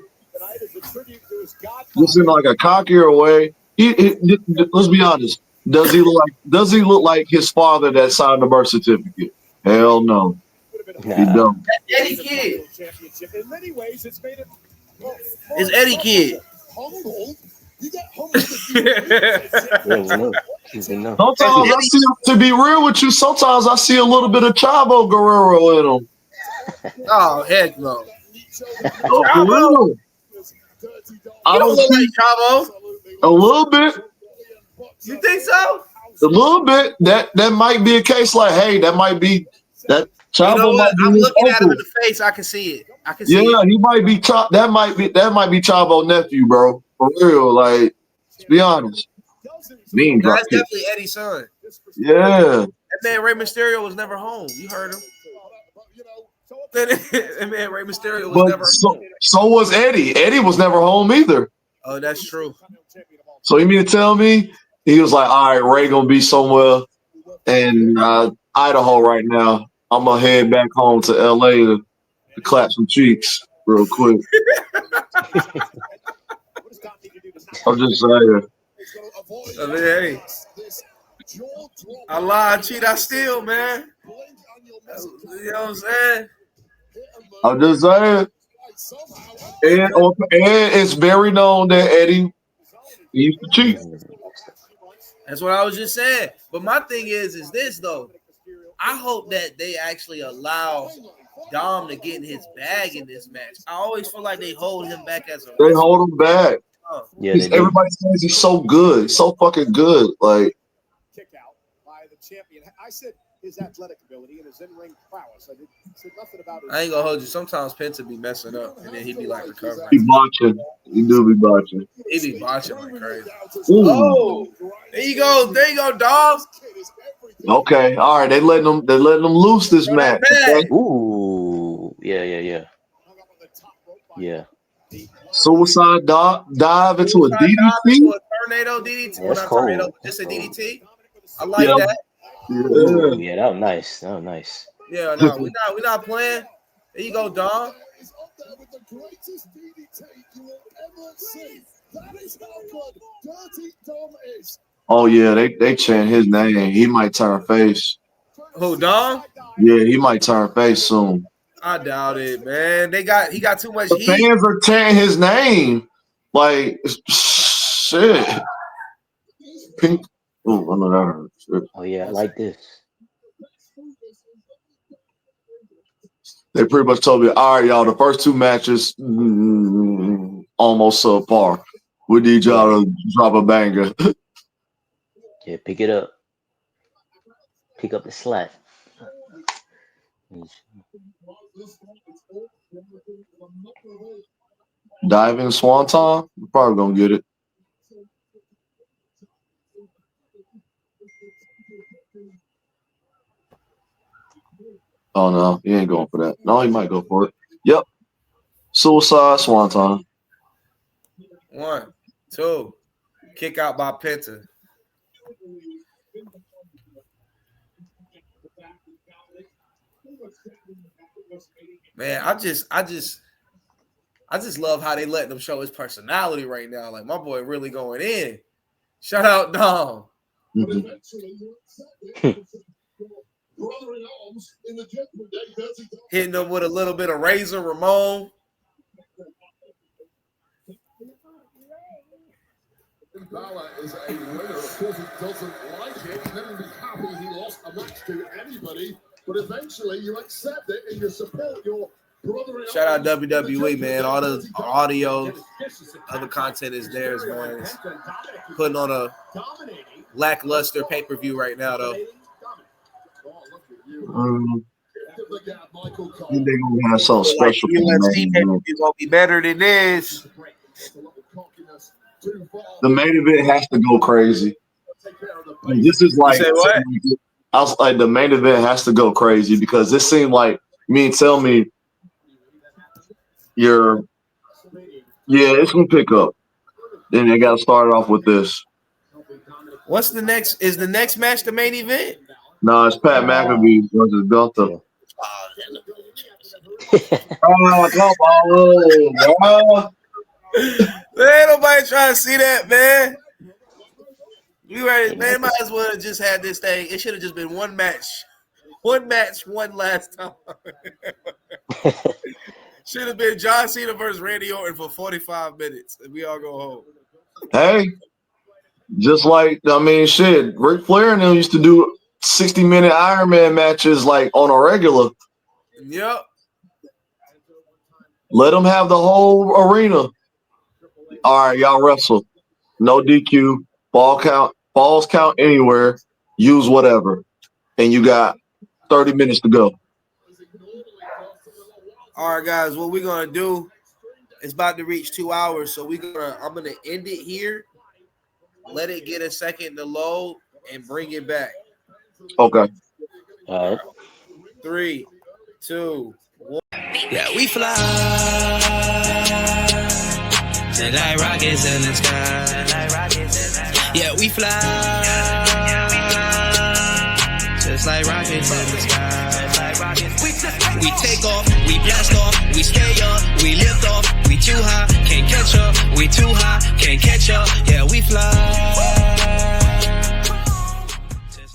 Just in like a cockier way. Let's be honest. Does he look like his father that signed the birth certificate? Hell no. Nah. He don't. Eddie Kidd. In many ways, it's made it. It's Eddie Kidd. Sometimes I see, to be real with you, sometimes I see a little bit of Chavo Guerrero in him. Oh, heck no. Oh, I don't look see like Chavo. a little bit. You think so? A little bit. That might be a case like, hey, that might be that Chavo. You know what? Might be I'm his looking at him uncle. in the face. I can see it. I can see Yeah, it. he might be that might be Chavo nephew, bro. For real. Like, let's be honest. Mean That's drop kick. definitely Eddie's son. Yeah. That man Rey Mysterio was never home. You heard him. That man Rey Mysterio was But never home. so was Eddie. Eddie was never home either. Oh, that's true. So you mean to tell me he was like, all right, Ray gonna be somewhere in Idaho right now. I'm gonna head back home to LA to clap some cheeks real quick. I'm just saying. I mean, hey, I lie, I cheat, I steal, man. You know what I'm saying? I'm just saying. And it's very known that Eddie He used to cheat. That's what I was just saying. But my thing is this though. I hope that they actually allow Dom to get in his bag in this match. I always feel like they hold him back as a They hold him back. Yeah, Everybody says he's so good, so fucking good. Like Kick out by the champion. I said his athletic ability and his in-ring prowess. I said nothing about his. I ain't gonna hold you. Sometimes Penta be messing up, and then he be like recovering. he botching. He do be botching. He be botching like crazy. Ooh. Oh, there you go, dog. Okay, all right. They letting them loose this match. Okay? Ooh, yeah. Suicide dive into a DDT. Tornado DDT. That's Not cold. tornado, just a DDT. I like Yeah. that. Ooh, yeah, that was nice. Yeah, no, we not playing. There you go, Dom. Is up there with the greatest DDT you will ever see. That is how good Dirty Dom is. Oh yeah, they chant his name. He might turn face. Who, Dom? Yeah, he might turn face soon. I doubt it, man. He got too much The heat. fans are chanting his name. Like shit. Pink. Oh, I know that hurt. Shit. Oh yeah, I like this. They pretty much told me, all right, y'all, the first two matches almost subpar. We need y'all to drop a banger. Yeah, pick it up. Pick up the slack. Diving Swanton, we're probably gonna get it. Oh no, he ain't going for that. No, he might go for it. Yep. Suicide Swanton. 1, 2, kick out by Penta. Man, I just love how they letting him show his personality right now. Like my boy really going in. Shout out Dom. Hitting them with a little bit of Razor Ramon. Balor is a winner. Of course, he doesn't like it. Never be happy he lost a match to anybody. But eventually, you accept it and you support your brother. Shout out WWE, man. All the audio, other content is theirs, man. It's putting on a lackluster pay-per-view right now, though. They're gonna have something special. UFC pay-per-view gonna be better than this. The main event has to go crazy. This is like, what? I was like, the main event has to go crazy because this seemed like it's gonna pick up. Then they got to start off with this. What's the next? Is the next match the main event? No, it's Pat McAfee versus Gunther. Oh, come on, Man, nobody trying to see that, man. We ready, man. Might as well have just had this thing. It should have just been one match, one last time. Should have been John Cena versus Randy Orton for 45 minutes, and we all go home. Hey, just like Ric Flair and them used to do 60-minute Iron Man matches like on a regular. Yep. Let them have the whole arena. All right, y'all wrestle. No DQ. Balls count anywhere. Use whatever. And you got 30 minutes to go. All right, guys, what we're going to do is about to reach 2 hours, so I'm going to end it here, let it get a second to load, and bring it back. Okay. All right. 3, 2, 1. Yeah, we fly just like rockets in the sky. Yeah, we fly just like rockets in the sky. We take off, we blast off, we stay up, we lift off, we too high, can't catch up, we too high, can't catch up. Yeah, we fly.